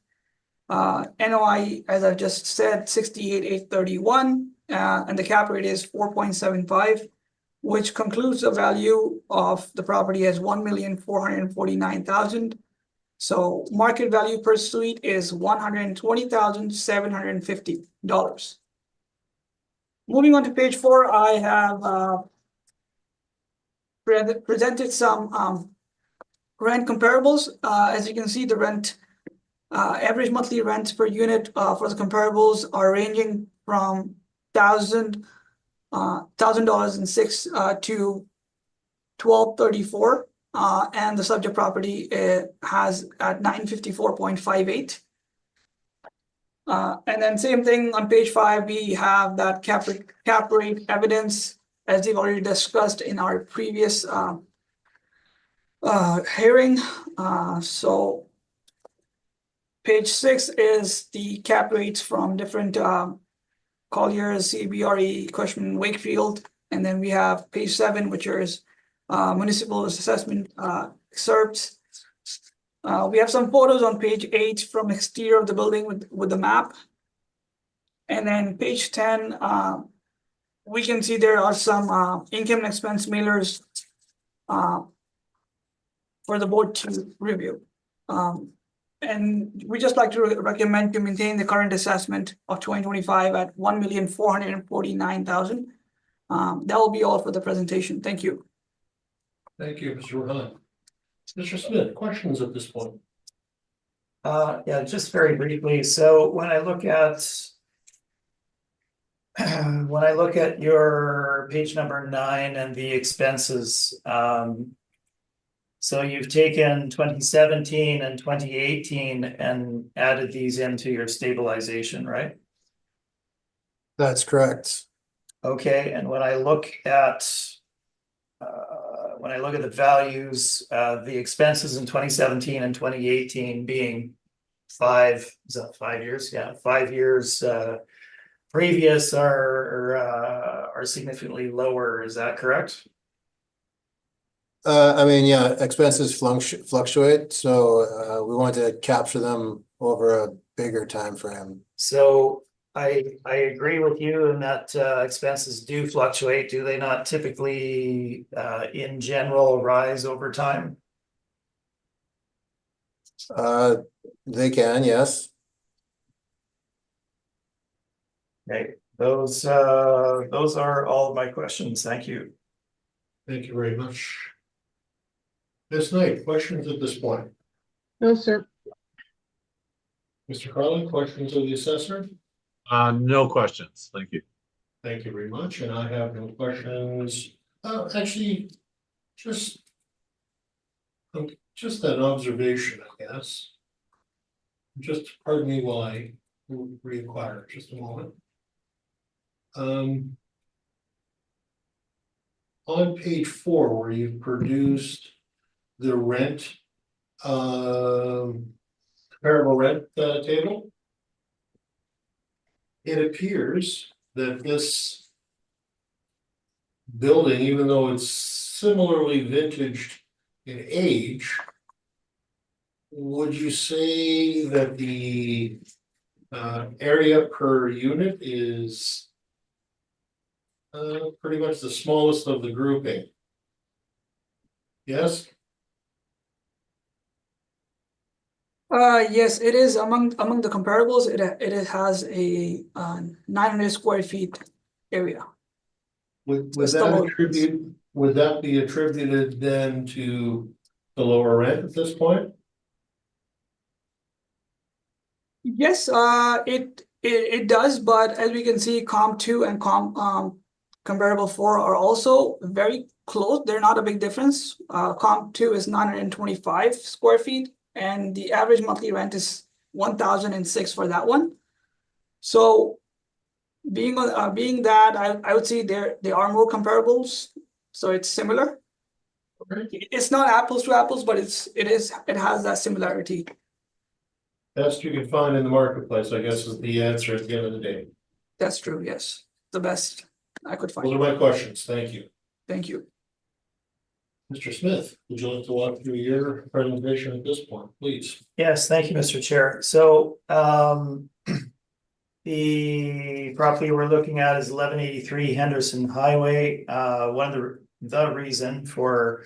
NOI, as I just said, 68,831, and the cap rate is 4.75, which concludes the value of the property as 1,449,000. So market value per suite is $120,750. Moving on to page 4, I have presented some rent comparables. As you can see, the rent average monthly rents per unit for the comparables are ranging from $1,000.06 to $1,234, and the subject property has at $954.58. And then same thing on page 5, we have that cap rate evidence, as we've already discussed in our previous hearing. So page 6 is the cap rates from different Colliers, CBRE, Cushman, Wakefield, and then we have page 7, which is municipal assessment excerpts. We have some photos on page 8 from exterior of the building with the map. And then page 10, we can see there are some income and expense mailers for the board to review. And we just like to recommend to maintain the current assessment of 2025 at 1,449,000. That will be all for the presentation. Thank you. Thank you, Mr. Rahan. Mr. Smith, questions at this point? Yeah, just very briefly. So when I look at when I look at your page number 9 and the expenses, so you've taken 2017 and 2018 and added these into your stabilization, right? That's correct. Okay, and when I look at the values, the expenses in 2017 and 2018 being is that 5 years? Yeah, 5 years previous are significantly lower, is that correct? I mean, yeah, expenses fluctuate, so we want to capture them over a bigger time frame. So I agree with you in that expenses do fluctuate. Do they not typically in general rise over time? They can, yes. Okay, those are all of my questions. Thank you. Thank you very much. Ms. Knight, questions at this point? No, sir. Mr. Carlin, questions of the assessor? No questions. Thank you. Thank you very much, and I have no questions. Actually, just an observation, I guess. Just pardon me while I re-inquire, just a moment. On page 4, where you've produced the rent, comparable rent table, it appears that this building, even though it's similarly vintaged in age, would you say that the area per unit is pretty much the smallest of the grouping? Yes? Yes, it is among the comparables. It has a 900 square feet area. Would It's the lowest. would that be attributed then to the lower rent at this point? Yes, it does, but as we can see, comp 2 and comparable 4 are also very close. They're not a big difference. Comp 2 is 925 square feet, and the average monthly rent is 1,006 for that one. So being that, I would say there are more comparables, so it's similar. Okay. It's not apples to apples, but it has that similarity. Best you can find in the marketplace, I guess, is the answer at the end of the day. That's true, yes. The best I could Those are find. my questions. Thank you. Thank you. Mr. Smith, would you like to walk through your presentation at this point, please? Yes, thank you, Mr. Chair. So the property we're looking at is 1183 Henderson Highway. One of the reason for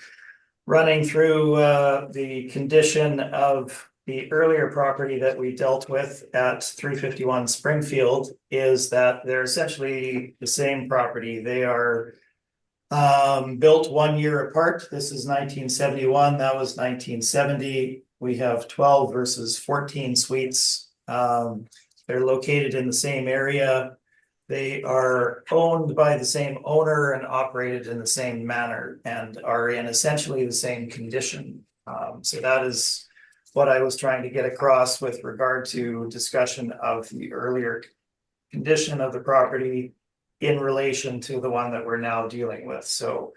running through the condition of the earlier property that we dealt with at 351 Springfield is that they're essentially the same property. They are built 1 year apart. This is 1971, that was 1970. We have 12 versus 14 suites. They're located in the same area. They are owned by the same owner and operated in the same manner and are in essentially the same condition. So that is what I was trying to get across with regard to discussion of the earlier condition of the property in relation to the one that we're now dealing with. So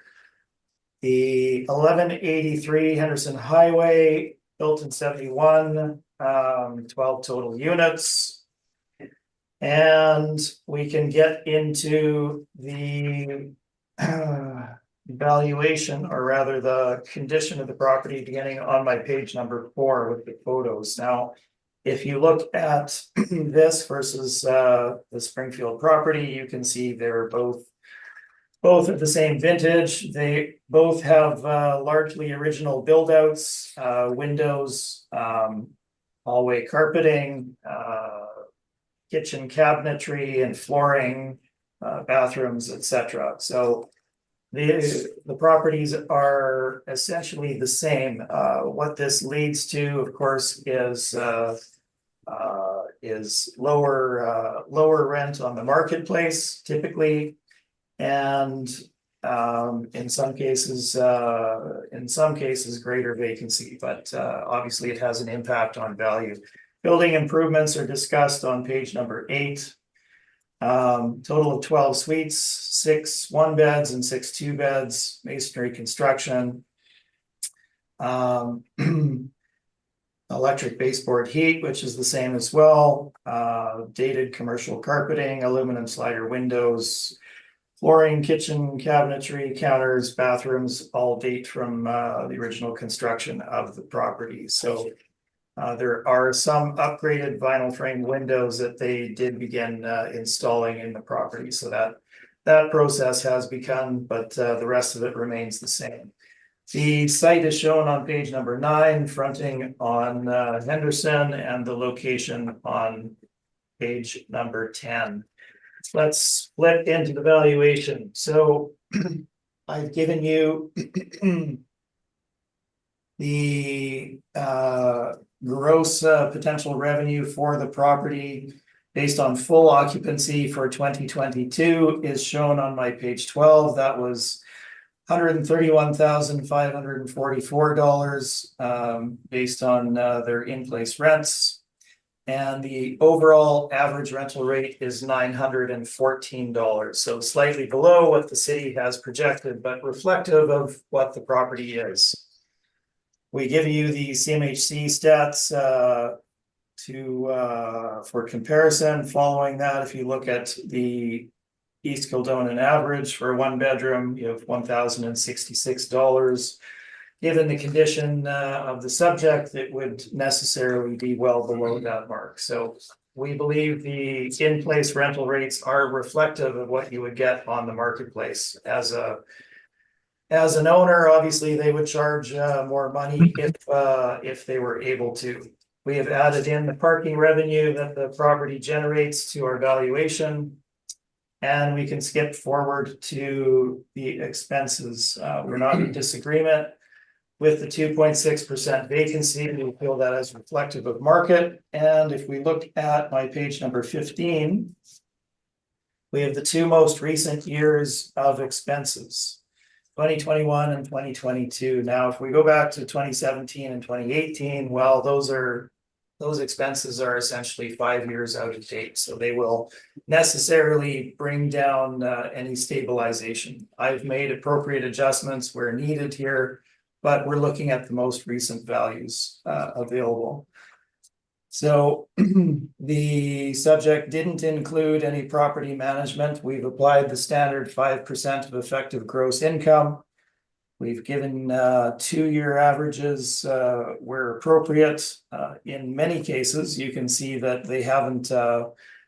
the 1183 Henderson Highway, built in 71, 12 total units. And we can get into the valuation, or rather the condition of the property, beginning on my page number 4 with the photos. Now, if you look at this versus the Springfield property, you can see they're both of the same vintage. They both have largely original build outs, windows, hallway carpeting, kitchen cabinetry and flooring, bathrooms, etc. So the properties are essentially the is lower rent on the marketplace typically. And in some cases greater vacancy, but obviously it has an impact on value. Building improvements are discussed on page number 8. Total of 12 suites, 6 1-beds and 6 2-beds, masonry construction. Electric baseboard heat, which is the same as well. Dated commercial carpeting, aluminum slider windows, flooring, kitchen, cabinetry, counters, bathrooms, all date from the original construction of the property. So there are some upgraded vinyl frame windows that they did begin installing in the property. So that process has begun, but the rest of it remains the same. The site is shown on page number 9, fronting on Henderson, and the location on page number 10. Let's split into the valuation. So I've given you the gross potential revenue for the property based on full occupancy for 2022 is shown on my page 12. That was $131,544 based on their in-place rents. And the overall average rental rate is $914. So slightly below what the city has projected, but reflective of what the property is. We give you the CMHC stats for comparison. Following that, if you look at the East Kildonan average for a 1-bedroom, you have $1,066. Given the condition of the subject, it would necessarily be well below that mark. So we believe the in-place rental rates are reflective of what you would get on the marketplace. As an owner, obviously they would charge more money if they were able to. We have added in the parking revenue that the property generates to our valuation. And we can skip forward to the expenses. We're not in disagreement with the 2.6% vacancy. We feel that is reflective of market. And if we look at my page number 15, we have the 2 most recent years of expenses, 2021 and 2022. Now, if we go back to 2017 and 2018, well, those expenses are essentially 5 years out of date. So they will necessarily bring down any stabilization. I've made appropriate adjustments where needed here, but we're looking at the most recent values available. So the subject didn't include any property management. We've applied the standard 5% of effective gross income. We've given 2-year averages where appropriate. In many cases, you can see that they haven't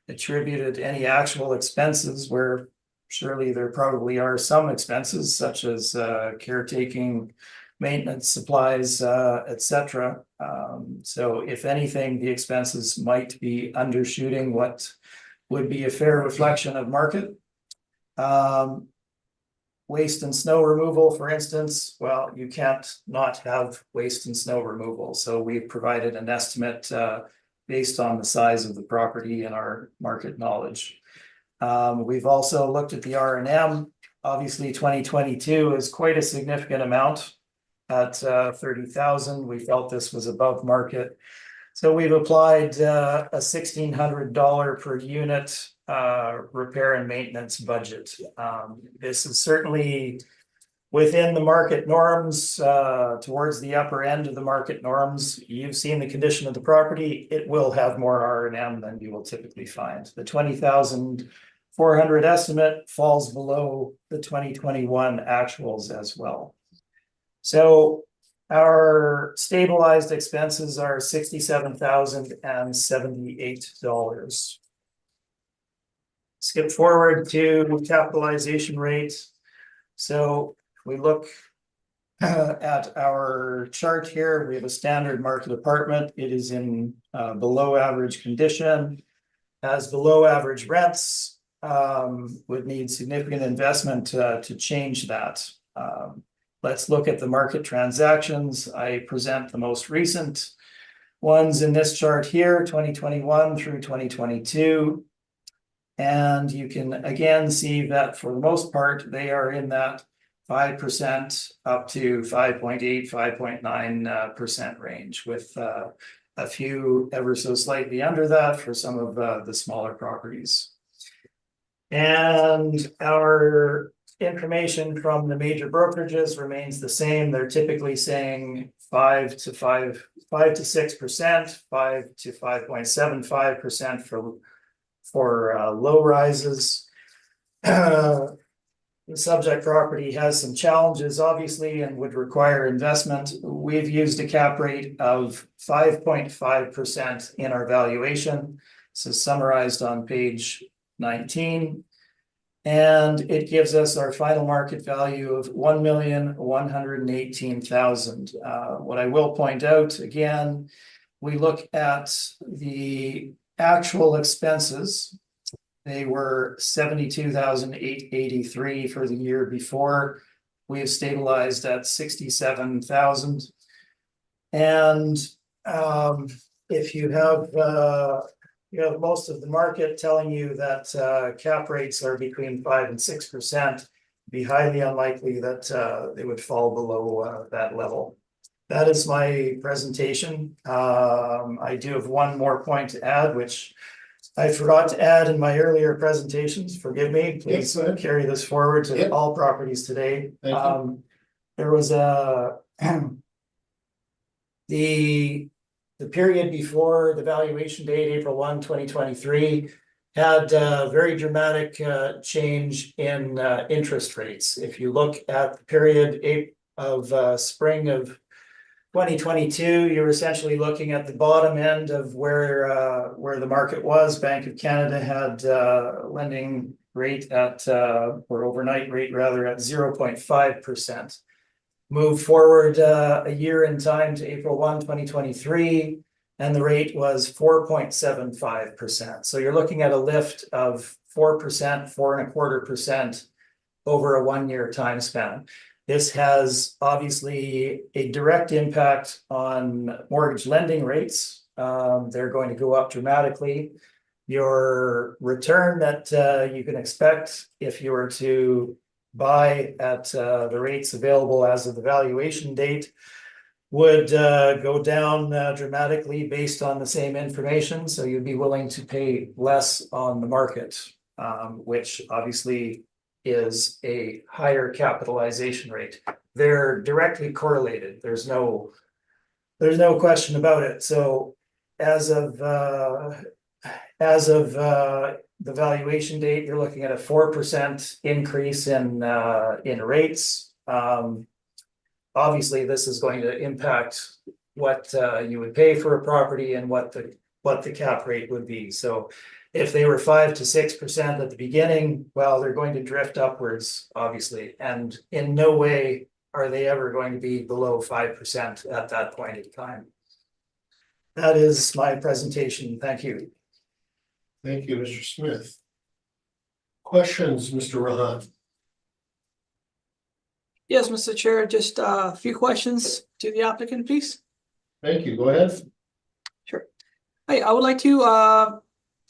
attributed any actual expenses, where surely there probably are some expenses such as caretaking, maintenance, supplies, etc. So if anything, the expenses might be undershooting what would be a fair reflection of market. Waste and snow removal, for instance, well, you can't not have waste and snow removal. So we've provided an estimate based on the size of the property and our market knowledge. We've also looked at the R&M. Obviously, 2022 is quite a significant amount at $30,000. We felt this was above market. So we've applied a $1,600 per unit repair and maintenance budget. This is certainly within the market norms, towards the upper end of the market norms. You've seen the condition of the property. It will have more R&M than you will typically find. The $20,400 estimate falls below the 2021 actuals as well. So our stabilized expenses are $67,078. Skip forward to capitalization rate. So if we look at our chart here, we have a standard market apartment. It is in below average condition, has below average rents, would need significant investment to change that. Let's look at the market transactions. I present the most recent ones in this chart here, 2021 through 2022. And you can again see that for the most part, they are in that 5% up to 5.8, 5.9% range, with a few ever so slightly under that for some of the smaller properties. And our information from the major brokerages remains the same. They're typically saying 5 to 6%, 5 to 5.75% for low rises. The subject property has some challenges, obviously, and would require investment. We've used a cap rate of 5.5% in our valuation. This is summarized on page 19. And it gives us our final market value of $1,118,000. What I will point out again, we look at the actual expenses. They were $72,883 for the year before. We have stabilized at $67,000. And if you have most of the market telling you that cap rates are between 5 and 6%, it'd be highly unlikely that they would fall below that level. That is my presentation. I do have one more point to add, which I forgot to add in my earlier presentations. Forgive me. Please carry this forward to all properties today. There was the period before the valuation date, April 1, 2023, had a very dramatic change in interest rates. If you look at the period of spring of 2022, you're essentially looking at the bottom end of where the market was. Bank of Canada had lending rate at, or overnight rate rather, at 0.5%. Move forward a year in time to April 1, 2023, and the rate was 4.75%. So you're looking at a lift of 4%, 4.25% over a 1-year time span. This has obviously a direct impact on mortgage lending rates. They're going to go up dramatically. Your return that you can expect if you were to buy at the rates available as of the valuation date would go down dramatically based on the same information. So you'd be willing to pay less on the market, which obviously is a higher capitalization rate. They're directly correlated. There's no question about it. So as of the valuation date, you're looking at a 4% increase in rates. Obviously, this is going to impact what you would pay for a property and what the cap rate would be. So if they were 5 to 6% at the beginning, well, they're going to drift upwards, obviously, and in no way are they ever going to be below 5% at that point in time. That is my presentation. Thank you. Thank you, Mr. Smith. Questions, Mr. Rahan? Yes, Mr. Chair, just a few questions to the applicant, please. Thank you. Go ahead. Sure. Hi, I would like to,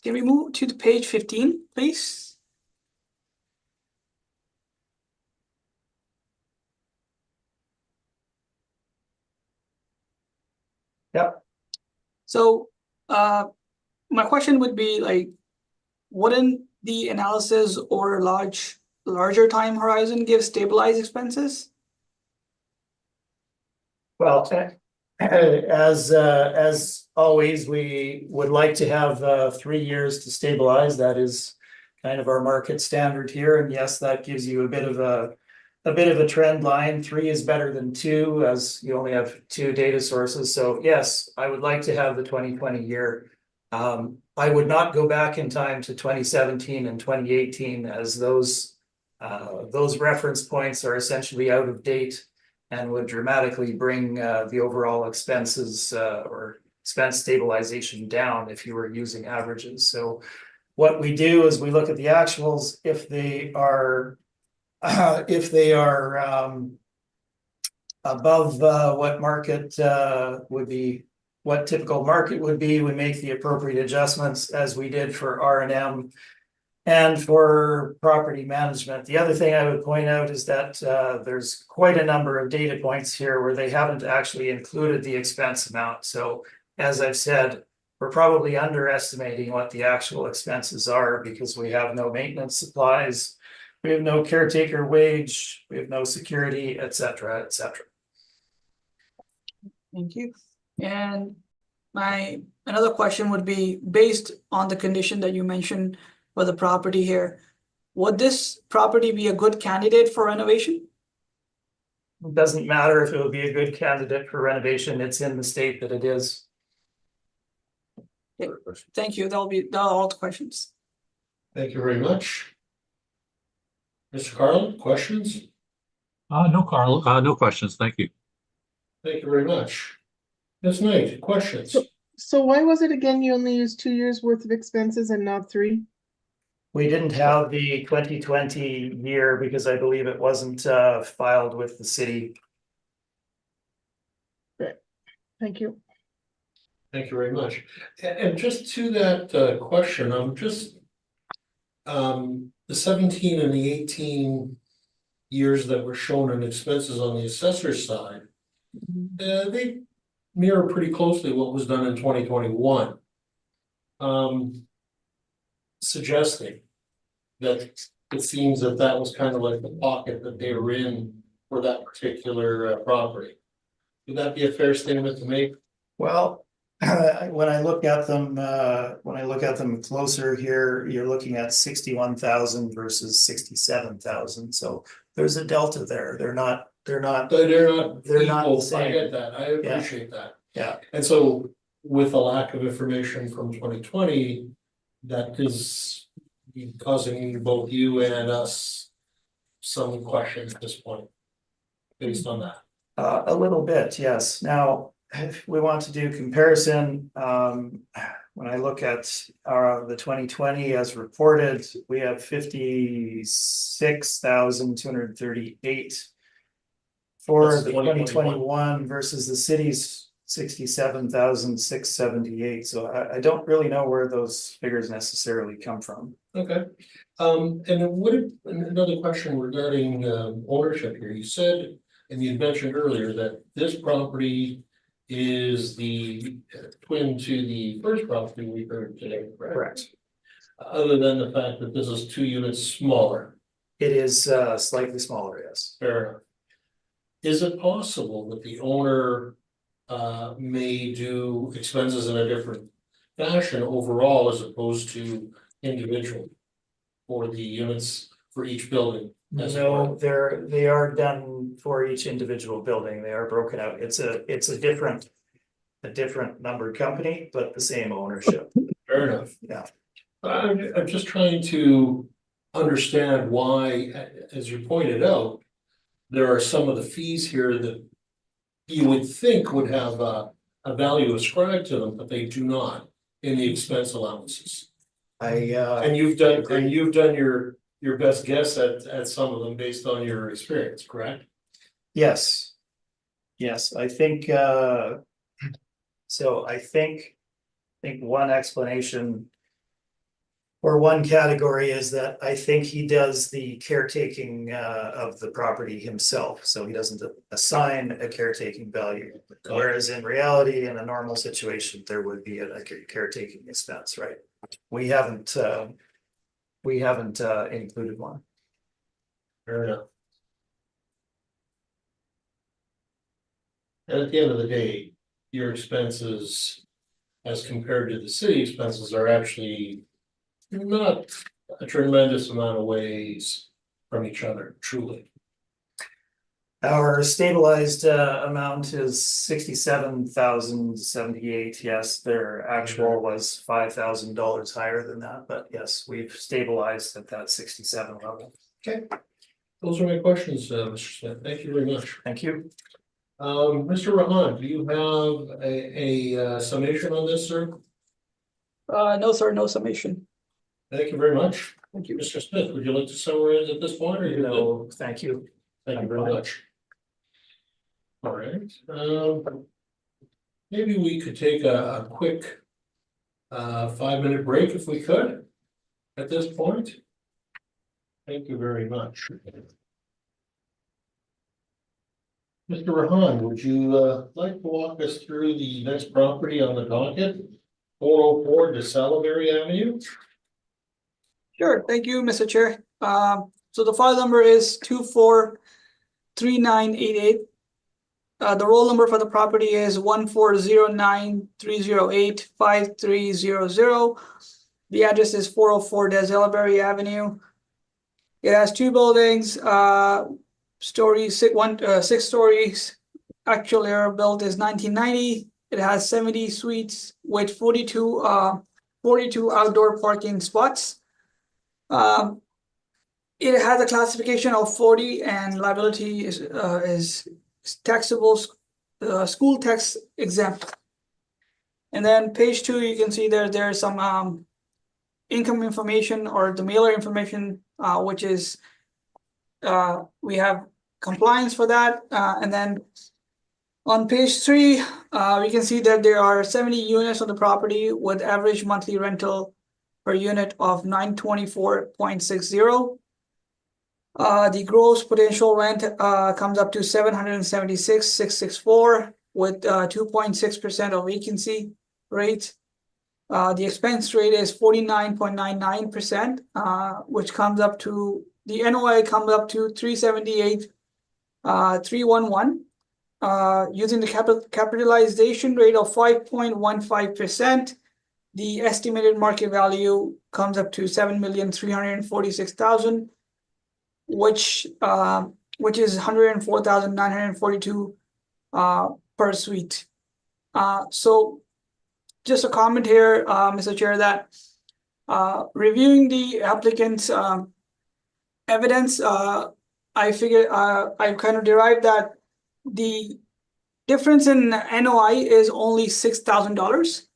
can we move to the page 15, please? Yep. So, my question would be like, wouldn't the analysis or larger time horizon give stabilized expenses? Well, as always, we would like to have 3 years to stabilize. That is kind of our market standard here. And yes, that gives you a bit of a trend line. 3 is better than 2, as you only have 2 data sources. So yes, I would like to have the 2020 year. I would not go back in time to 2017 and 2018, as those reference points are essentially out of date and would dramatically bring the overall expenses or expense stabilization down if you were using averages. So what we do is we look at the actuals. If they are above what market would be what typical market would be. We make the appropriate adjustments as we did for R&M and for property management. The other thing I would point out is that there's quite a number of data points here where they haven't actually included the expense amount. So as I've said, we're probably underestimating what the actual expenses are because we have no maintenance supplies, we have no caretaker wage, we have no security, et cetera, et cetera. Thank you. And another question would be, based on the condition that you mentioned for the property here, would this property be a good candidate for renovation? It doesn't matter if it would be a good candidate for renovation, it's in the state that it is. Thank you. That'll are all the questions. Thank you very much. Mr. Carlin, questions? No, Carl, no questions. Thank you. Thank you very much. Ms. Knight, questions? So why was it again you only used 2 years worth of expenses and not 3? We didn't have the 2020 year because I believe it wasn't filed with the city. Thank you. Thank you very much. And just to that question, I'm just the 17 and the 18 years that were shown in expenses on the assessor's side, they mirror pretty closely what was done in 2021. Suggesting that it seems that that was kind of like the pocket that they were in for that particular property. Would that be a fair statement to make? Well, when I look at them closer here, you're looking at 61,000 versus 67,000. So there's a delta there. They're not They're not equal. the I same. get that. I appreciate that. Yeah. And so with the lack of information from 2020, that is causing both you and us some questions at this point based on that. A little bit, yes. Now, if we want to do comparison, when I look at the 2020 as reported, we have 56,238 for That's the 2021 versus the city's 67,678. So I don't really know where those figures necessarily come from. Okay. And another question regarding ownership here. You said, and you mentioned earlier that this property is the twin to the first property we heard today, correct? Correct. Other than the fact that this is 2 units smaller. It is slightly smaller, yes. Fair enough. Is it possible that the owner may do expenses in a different fashion overall as opposed to individual for the units for each building? No, they are done for each individual building. They are broken out. It's a different numbered company, but the same ownership. Fair enough. Yeah. I'm just trying to understand why, as you pointed out, there are some of the fees here that you would think would have a value ascribed to them, but they do not in the expense allowances. And you've done your best guess at some of them based on your experience, correct? Yes. Yes, I think so I think one explanation or one category is that I think he does the caretaking of the property himself, so he doesn't assign a caretaking value. Whereas in reality, in a normal situation, there would be a caretaking expense, right? We haven't included one. Fair enough. And at the end of the day, your expenses as compared to the city expenses are actually not a tremendous amount of ways from each other, truly. Our stabilized amount is 67,078. Yes, their actual was $5,000 higher than that, but yes, we've stabilized at that 67 level. Okay. Those are my questions, Mr. Smith. Thank you very much. Thank you. Mr. Rahman, do you have a summation on this, sir? No, sir, no summation. Thank you very much. Thank you. Mr. Smith, would you like to summarize at this point, or you know? No, thank you. Thank you very much. All right, maybe we could take a quick 5-minute break if we could at this point. Thank you very much. Mr. Rahan, would you like to walk us through the next property on the docket? 404 de Salaberry Avenue? Sure, thank you, Mr. Chair. So the file number is 243988. The roll number for the property is 14093085300. The address is 404 de Salaberry Avenue. It has two buildings, six stories. Actual era built is 1990. It has 70 suites with 42 outdoor parking spots. It has a classification of 40 and liability is taxable, school tax exempt. And then page 2, you can see there's some income information or the mailer information, which is we have compliance for that. And then on page 3, we can see that there are 70 units on the property with average monthly rental per unit of $924.60. The gross potential rent comes up to $776,664 with 2.6% of vacancy rate. The expense rate is 49.99%, which comes up to the NOI comes up to 378,311. Using the capitalization rate of 5.15%, the estimated market value comes up to $7,346,000, which is $104,942 per suite. So just a comment here, Mr. Chair, that reviewing the applicant's evidence, I figured I kind of derived that the difference in NOI is only $6,000.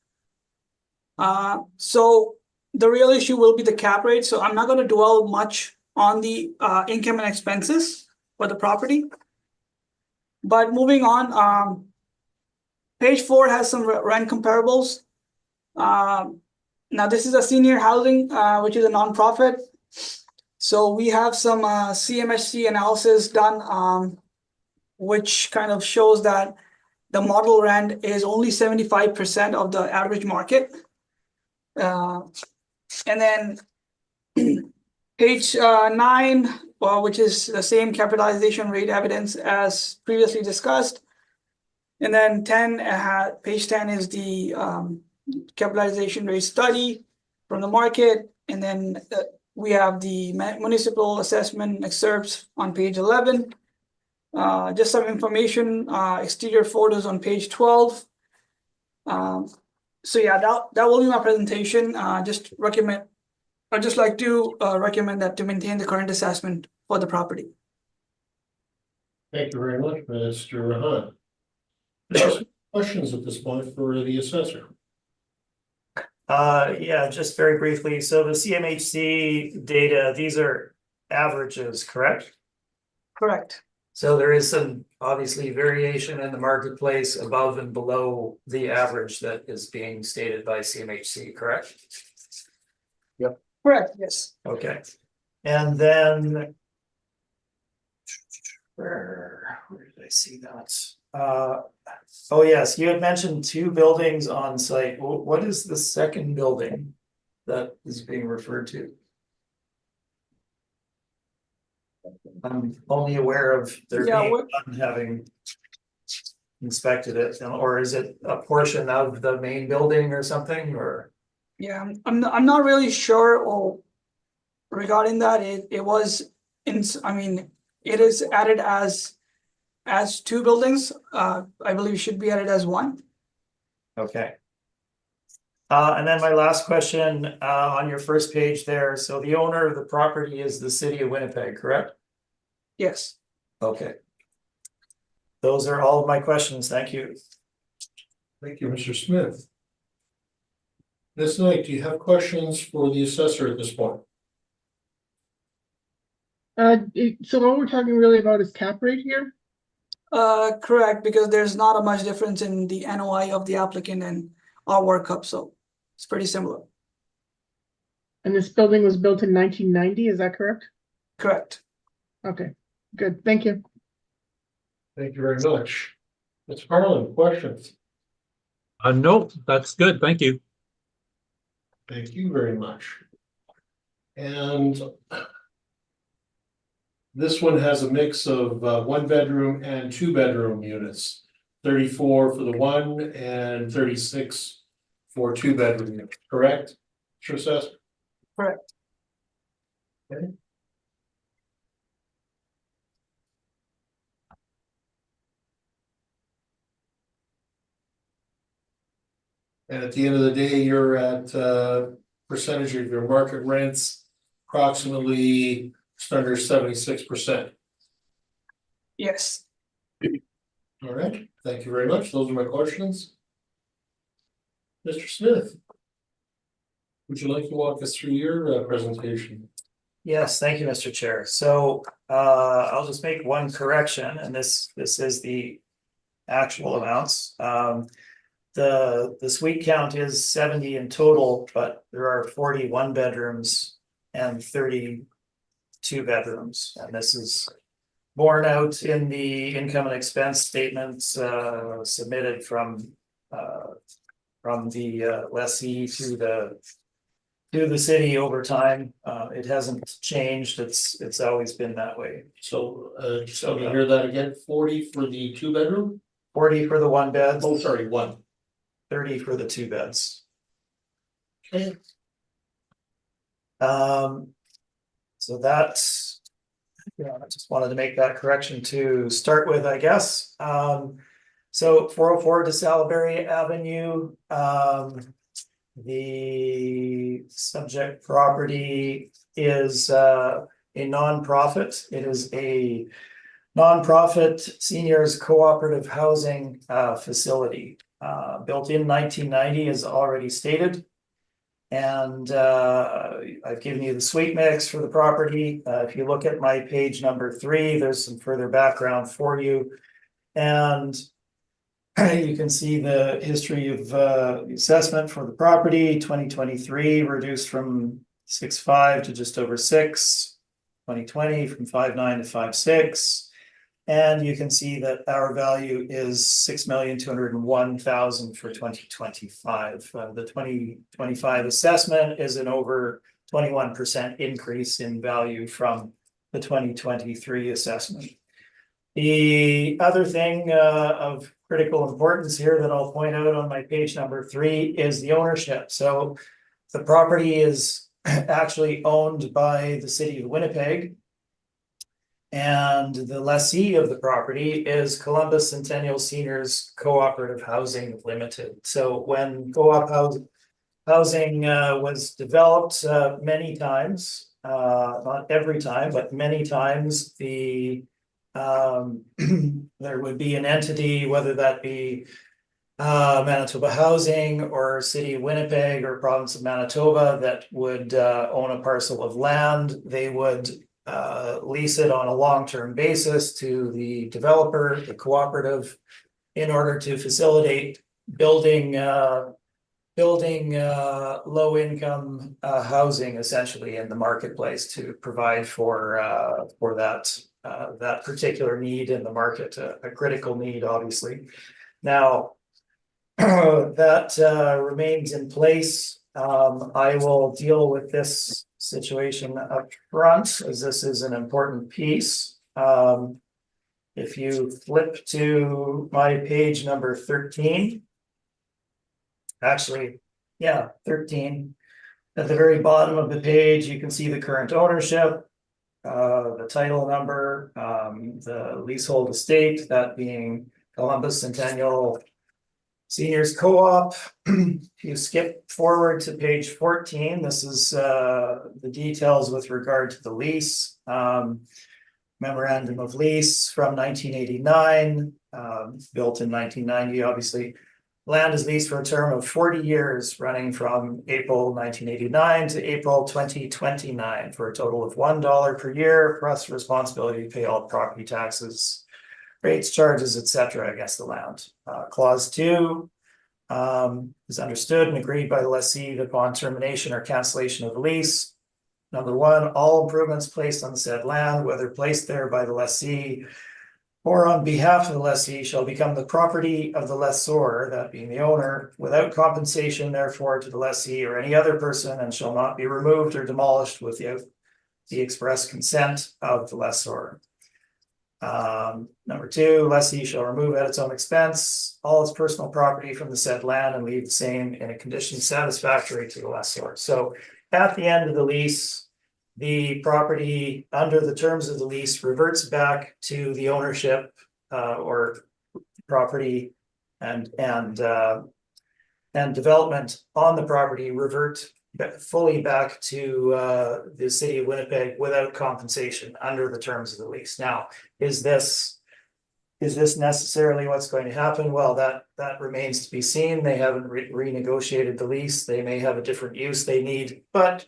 So the real issue will be the cap rate. So I'm not going to dwell much on the income and expenses for the property. But moving on, page 4 has some rent comparables. Now this is a senior housing, which is a nonprofit. So we have some CMHC analysis done, which kind of shows that the model rent is only 75% of the average market. And then page 9, which is the same capitalization rate evidence as previously discussed. And then page 10 is the capitalization rate study from the market. And then we have the municipal assessment excerpts on page 11. Just some information, exterior photos on page 12. So yeah, that will be my presentation. Just like to recommend that to maintain the current assessment for the property. Thank you very much, Mr. Rahan. Any questions at this point for the assessor? Yeah, just very briefly. So the CMHC data, these are averages, correct? Correct. So there is some obviously variation in the marketplace above and below the average that is being stated by CMHC, correct? Correct, yes. Okay. And then where did I see that? Oh yes, you had mentioned 2 buildings on site. What is the second building that is being referred to? I'm only aware of there being one having inspected it, or is it a portion of the main building or something, or? Yeah, I'm not really sure regarding that. It was I mean, it is added as 2 buildings. I believe it should be added as 1. Okay. And then my last question, on your first page there, so the owner of the property is the city of Winnipeg, correct? Yes. Okay. Those are all of my questions, thank you. Thank you, Mr. Smith. Ms. Knight, do you have questions for the assessor at this point? So all we're talking really about is cap rate here? Correct, because there's not a much difference in the NOI of the applicant and our workup, so it's pretty similar. And this building was built in 1990, is that correct? Correct. Okay, good, thank you. Thank you very much. Ms. Carlin, questions? No, that's good. Thank you. Thank you very much. And this one has a mix of 1-bedroom and 2-bedroom units. 34 for the 1 and 36 for 2-bedroom units, correct? Sure, Seth? Correct. Okay. And at the end of the day, you're at percentage of your market rents, approximately just under 76%. Yes. All right, thank you very much. Those are my questions. Mr. Smith, would you like to walk us through your presentation? Yes, thank you, Mr. Chair. So I'll just make one correction, and this is the actual amounts. The suite count is 70 in total, but there are 41 bedrooms and 32 bedrooms, and this is borne out in the income and expense statements submitted from the lessee to the city over time. It hasn't changed. It's always been that way. So just let me hear that again. 40 for the 2-bedroom? 40 for the 1 bed. Oh, sorry, 1. 30 for the 2 beds. Okay. So that's, I just wanted to make that correction to start with, I guess. So 404 DeSalleberry Avenue, the subject property is a nonprofit. It is a nonprofit seniors cooperative housing facility. Built in 1990, as already stated. And I've given you the suite mix for the property. If you look at my page number 3, there's some further background for you. And you can see the history of the assessment for the property. 2023 reduced from 6.5 to just over 6. 2020 from 5.9 to 5.6. And you can see that our value is $6,201,000 for 2025. The 2025 assessment is an over 21% increase in value from the 2023 assessment. The other thing of critical importance here that I'll point out on my page number 3 is the ownership. So the property is actually owned by the city of Winnipeg. And the lessee of the property is Columbus Centennial Seniors Cooperative Housing Limited. So when co-op housing was developed many times, not every time, but many times, there would be an entity, whether that be Manitoba Housing or City of Winnipeg or Province of Manitoba, that would own a parcel of land. They would lease it on a long-term basis to the developer, the cooperative, in order to facilitate building low-income housing essentially in the marketplace to provide for that particular need in the market, a critical need, obviously. Now, that remains in place. I will deal with this situation up front, as this is an important piece. If you flip to my page number 13, actually, yeah, 13. At the very bottom of the page, you can see the current ownership, the title number, the leasehold estate, that being Columbus Centennial Seniors Co-op. If you skip forward to page 14, this is the details with regard to the lease. Memorandum of lease from 1989, built in 1990, obviously. Land is leased for a term of 40 years, running from April 1989 to April 2029, for a total of $1 per year, plus responsibility to pay all property taxes rates, charges, etc. against the land. Clause 2 is understood and agreed by the lessee that upon termination or cancellation of the lease. Number 1, all improvements placed on the said land, whether placed there by the lessee or on behalf of the lessee, shall become the property of the lessor, that being the owner, without compensation therefore to the lessee or any other person, and shall not be removed or demolished without the express consent of the lessor. Number 2, lessee shall remove at its own expense all its personal property from the said land and leave the same in a condition satisfactory to the lessor. So at the end of the lease, the property under the terms of the lease reverts back to the ownership or property, and development on the property revert fully back to the city of Winnipeg without compensation under the terms of the lease. Now, is this necessarily what's going to happen? Well, that remains to be seen. They haven't renegotiated the lease. They may have a different use they need, but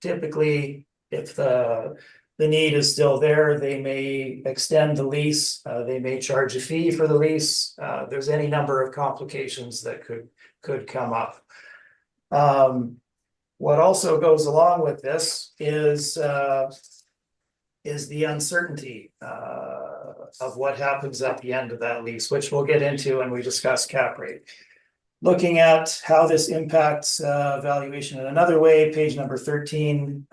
typically, if the need is still there, they may extend the lease. They may charge a fee for the lease. There's any number of complications that could come up. What also goes along with this is the uncertainty of what happens at the end of that lease, which we'll get into when we discuss cap rate. Looking at how this impacts valuation in another way, page number 13.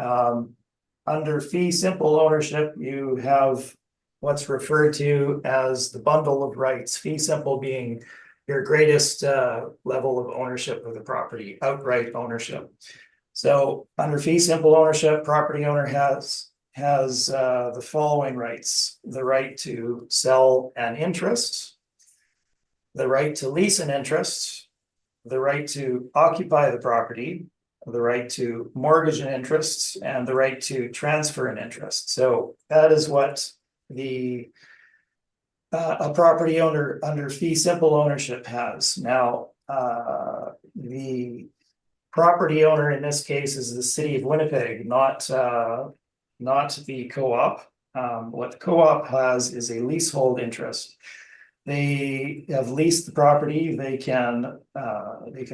Under fee simple ownership, you have what's referred to as the bundle of rights. Fee simple being your greatest level of ownership of the property, outright ownership. So under fee simple ownership, property owner has the following rights: the right to sell an interest, the right to lease an interest, the right to occupy the property, the right to mortgage an interest, and the right to transfer an interest. So that is what a property owner under fee simple ownership has. Now, the property owner in this case is the city of Winnipeg, not the co-op. What the co-op has is a leasehold interest. They have leased the property. They can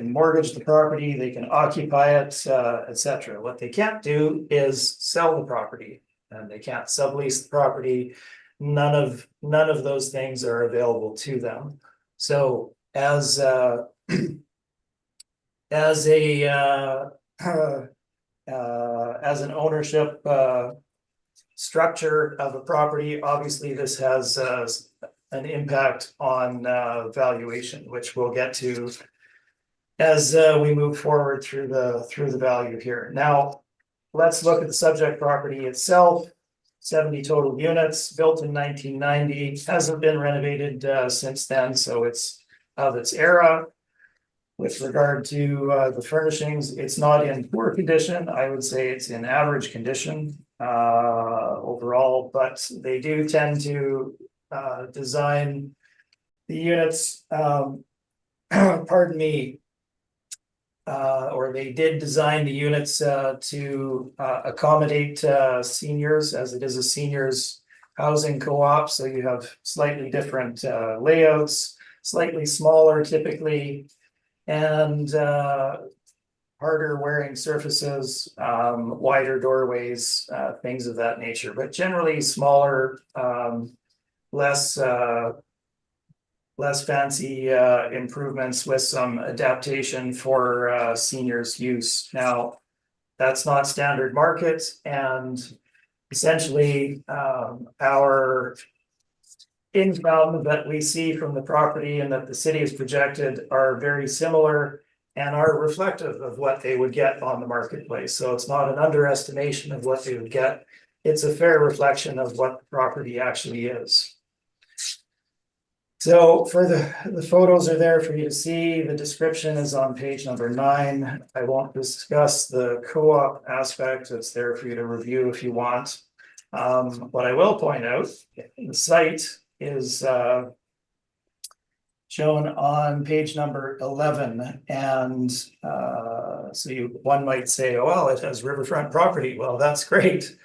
mortgage the property. They can occupy it, etc. What they can't do is sell the property, and they can't sublease the property. None of those things are available to them. So as an ownership structure of a property, obviously this has an impact on valuation, which we'll get to as we move forward through the value here. Now, let's look at the subject property itself. 70 total units, built in 1990, hasn't been renovated since then, so it's of its era. With regard to the furnishings, it's not in poor condition. I would say it's in average condition overall, but they do tend to design the units, pardon me, or they did design the units to accommodate seniors, as it is a seniors housing co-op. So you have slightly different layouts, slightly smaller typically, and harder wearing surfaces, wider doorways, things of that nature, but generally smaller, less fancy improvements with some adaptation for seniors use. Now, that's not standard market, and essentially our income that we see from the property and that the city has projected are very similar and are reflective of what they would get on the marketplace. So it's not an underestimation of what they would get. It's a fair reflection of what the property actually is. So for the photos are there for you to see. The description is on page number 9. I won't discuss the co-op aspect. It's there for you to review if you want. What I will point out, the site is shown on page number 11. And so one might say, oh, well, it has riverfront property. Well, that's great.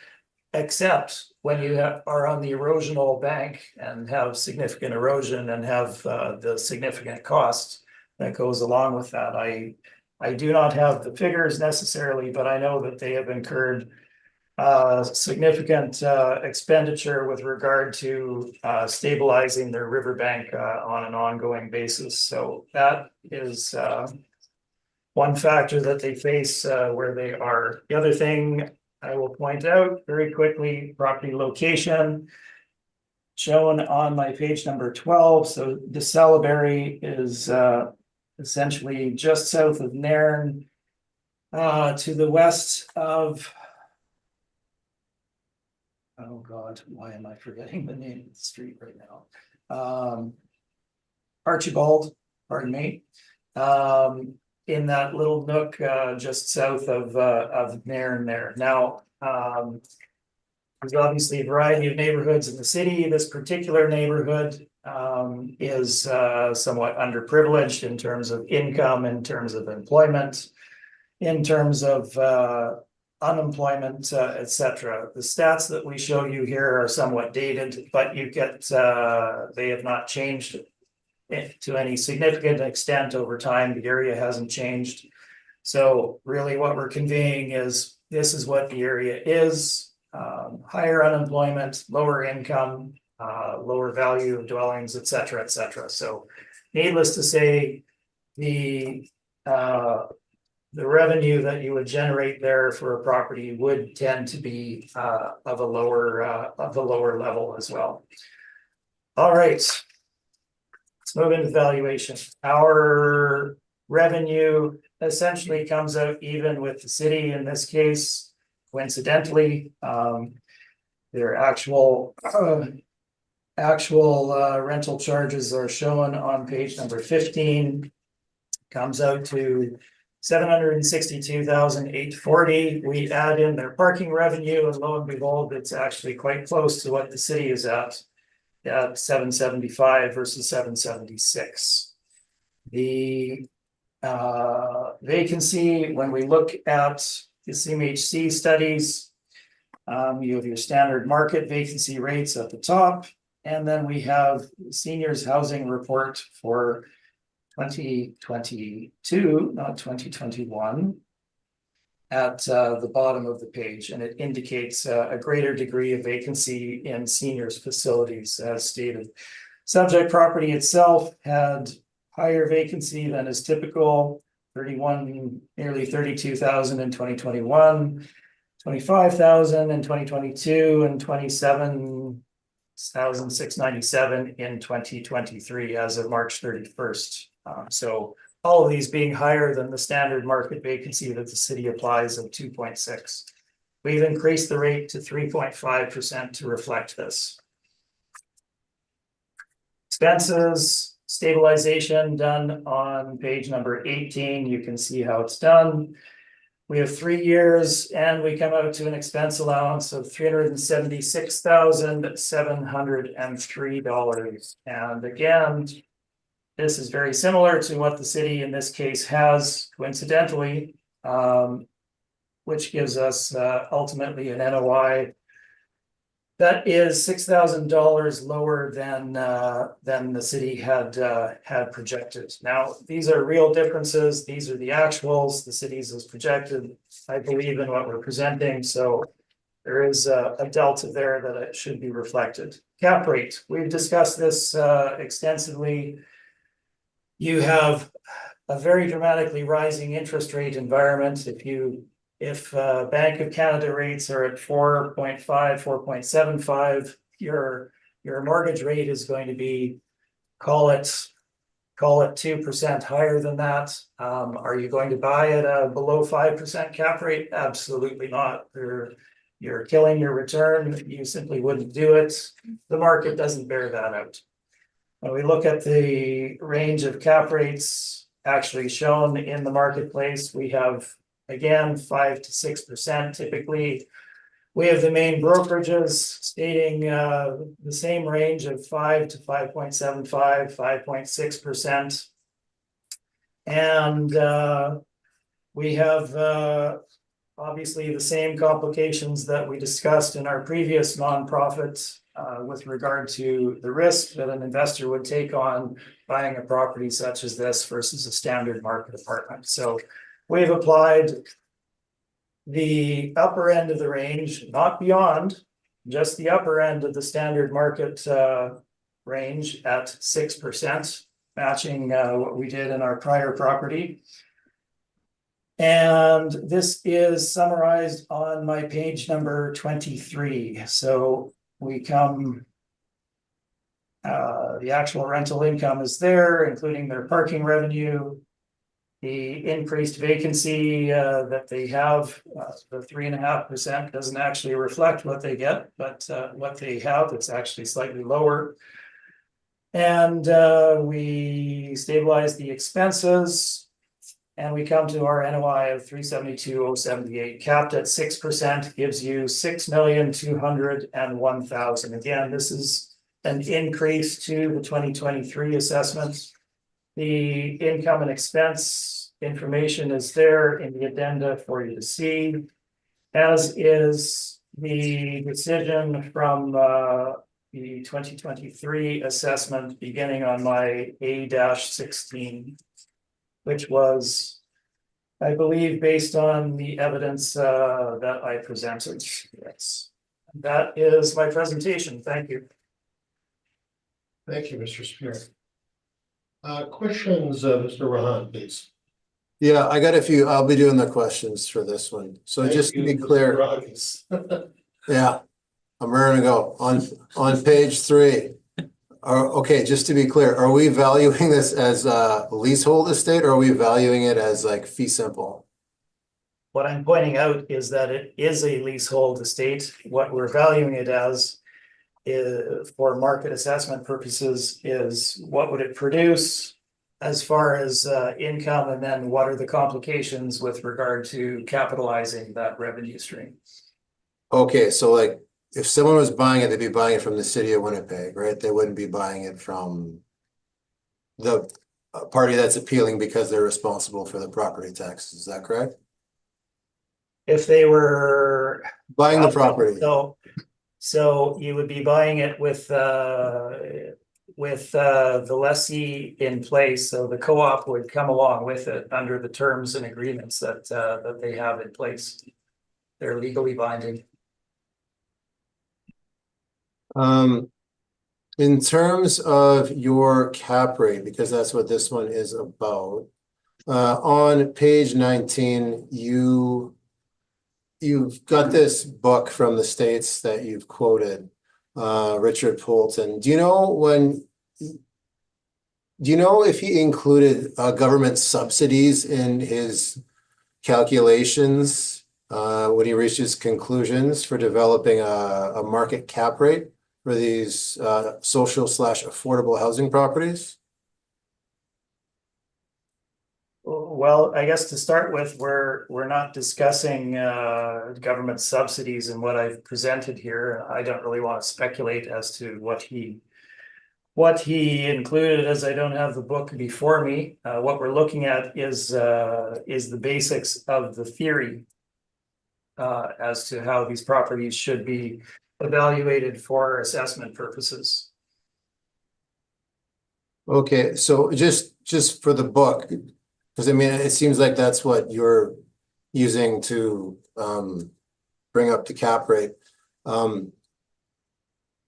except when you are on the erosional bank and have significant erosion and have the significant cost that goes along with that. I do not have the figures necessarily, but I know that they have incurred significant expenditure with regard to stabilizing their riverbank on an ongoing basis. So that is one factor that they face where they are. The other thing I will point out very quickly, property location shown on my page number 12. So the Salaberry is essentially just south of Nairn, to the west of, oh God, why am I forgetting the name of the street right now? Archibald, pardon me. In that little nook just south of Nairn there. Now, there's obviously a variety of neighborhoods in the city. This particular neighborhood is somewhat underprivileged in terms of income, in terms of employment, in terms of unemployment, etc. The stats that we show you here are somewhat dated, but you get they have not changed to any significant extent over time. The area hasn't changed. So really what we're conveying is this is what the area is. Higher unemployment, lower income, lower value of dwellings, etc., etc. So needless to say, the revenue that you would generate there for a property would tend to be of a lower level as well. All right. Let's move into valuation. Our revenue essentially comes out even with the city in this case. Coincidentally, their actual rental charges are shown on page number 15. Comes out to $762,840. We add in their parking revenue, and lo and behold, it's actually quite close to what the city is at 775 versus 776. The vacancy, when we look at the CMHC studies, you have your standard market vacancy rates at the top, and then we have the seniors housing report for 2022, not 2021, at the bottom of the page, and it indicates a greater degree of vacancy in seniors facilities as stated. Subject property itself had higher vacancy than is typical, 31, nearly 32,000 in 2021, 25,000 in 2022, and 27,697 in 2023 as of March 31st. So all of these being higher than the standard market vacancy that the city applies of 2.6. We've increased the rate to 3.5% to reflect this. Expenses, stabilization done on page number 18. You can see how it's done. We have 3 years and we come out to an expense allowance of $376,703. And again, this is very similar to what the city in this case has, coincidentally, which gives us ultimately an NOI that is $6,000 lower than the city had projected. Now, these are real differences. These are the actuals. The city's is projected. I believe in what we're presenting, so there is a delta there that it should be reflected. Cap rate. We've discussed this extensively. You have a very dramatically rising interest rate environment. If Bank of Canada rates are at 4.5, 4.75, your mortgage rate is going to be, call it 2% higher than that. Are you going to buy at a below 5% cap rate? Absolutely not. You're killing your return. You simply wouldn't do it. The market doesn't bear that out. When we look at the range of cap rates actually shown in the marketplace, we have, again, 5 to 6% typically. We have the main brokerages stating the same range of 5 to 5.75, 5.6%. And we have obviously the same complications that we discussed in our previous nonprofit with regard to the risk that an investor would take on buying a property such as this versus a standard market apartment. So we've applied the upper end of the range, not beyond, just the upper end of the standard market range at 6%, matching what we did in our prior property. And this is summarized on my page number 23. So we come, the actual rental income is there, including their parking revenue, the increased vacancy that they have, the 3.5% doesn't actually reflect what they get, but what they have, it's actually slightly lower. And we stabilize the expenses. And we come to our NOI of 372,078, capped at 6%, gives you 6,201,000. Again, this is an increase to the 2023 assessments. The income and expense information is there in the addenda for you to see, as is the decision from the 2023 assessment beginning on my A-16. Which was, I believe, based on the evidence that I presented. Yes, that is my presentation. Thank you. Thank you, Mr. Spear. Questions, Mr. Rahan, please. Yeah, I got a few. I'll be doing the questions for this one. So Thank just to you, be Mr. clear, Rogers. yeah, I'm ready to go. On page 3. Okay, just to be clear, are we valuing this as a leasehold estate or are we valuing it as like fee simple? What I'm pointing out is that it is a leasehold estate. What we're valuing it as is, for market assessment purposes, is what would it produce as far as income, and then what are the complications with regard to capitalizing that revenue stream. Okay, so like if someone was buying it, they'd be buying it from the city of Winnipeg, right? They wouldn't be buying it from the party that's appealing because they're responsible for the property taxes. Is that correct? If they were Buying the property. So you would be buying it with the lessee in place, so the co-op would come along with it under the terms and agreements that they have in place. They're legally binding. In terms of your cap rate, because that's what this one is about, on page 19, you've got this book from the States that you've quoted, Richard Poulton. Do you know if he included government subsidies in his calculations when he reached his conclusions for developing a market cap rate for these social/affordable housing properties? Well, I guess to start with, we're not discussing government subsidies in what I've presented here. I don't really want to speculate as to what he included, as I don't have the book before me. What we're looking at is the basics of the theory as to how these properties should be evaluated for assessment purposes. Okay, so just for the book, because I mean, it seems like that's what you're using to bring up the cap rate. Do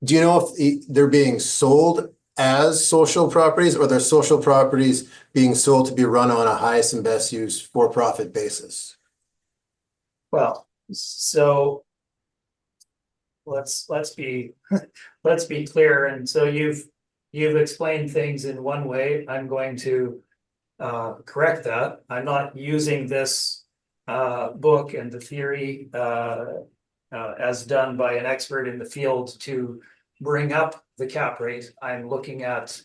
you know if they're being sold as social properties, or they're social properties being sold to be run on a highest and best use for-profit basis? Well, so let's be clear. And so you've explained things in one way. I'm going to correct that. I'm not using this book and the theory as done by an expert in the field to bring up the cap rate. I'm looking at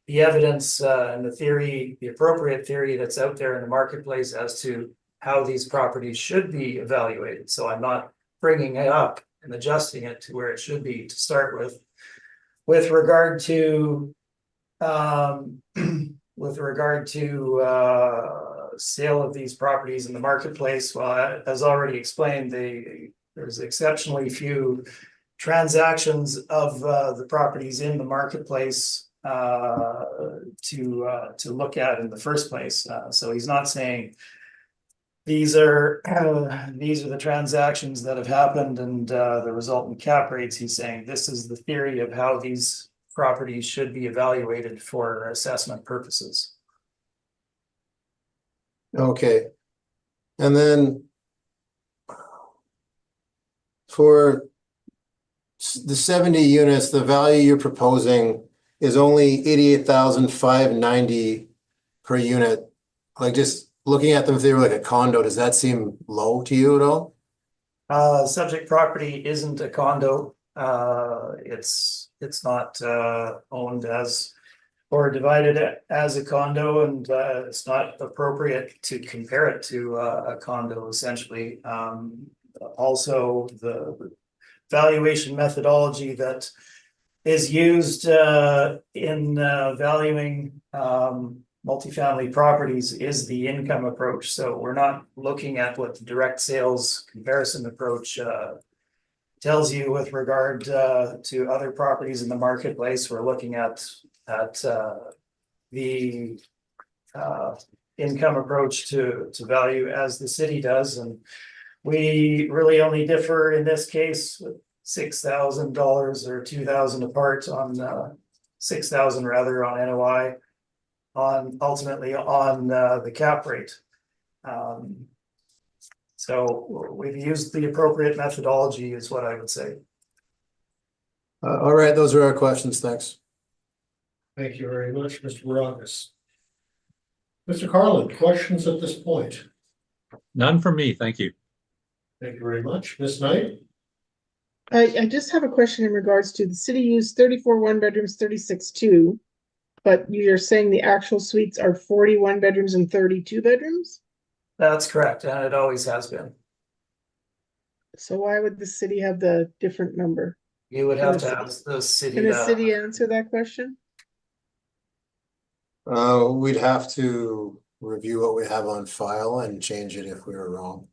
the evidence and the theory, the appropriate theory that's out there in the marketplace as to how these properties should be evaluated. So I'm not bringing it up and adjusting it to where it should be to start with. With regard to sale of these properties in the marketplace, well, as already explained, there's exceptionally few transactions of the properties in the marketplace to look at in the first place. So he's not saying these are the transactions that have happened and the resultant cap rates. He's saying this is the theory of how these properties should be evaluated for assessment purposes. Okay. And then for the 70 units, the value you're proposing is only 88,590 per unit. Like, just looking at them, if they were like a condo, does that seem low to you at all? Subject property isn't a condo. It's not owned as or divided as a condo, and it's not appropriate to compare it to a condo essentially. Also, the valuation methodology that is used in valuing multifamily properties is the income approach. So we're not looking at what the direct sales comparison approach tells you with regard to other properties in the marketplace. We're looking at the income approach to value as the city does, and we really only differ in this case with $6,000 or $2,000 apart on $6,000 rather on NOI, on ultimately on the cap rate. So we've used the appropriate methodology is what I would say. All right, those are our questions. Thanks. Thank you very much, Mr. Barakas. Mr. Carlin, questions at this point? None from me, thank you. Thank you very much. Ms. Knight? I just have a question in regards to the city used 34 1-bedrooms, 36 2, but you're saying the actual suites are 41 bedrooms and 32 bedrooms? That's correct, and it always has been. So why would the city have the different number? You would have to ask the city. Can the city answer that question? We'd have to review what we have on file and change it if we were wrong.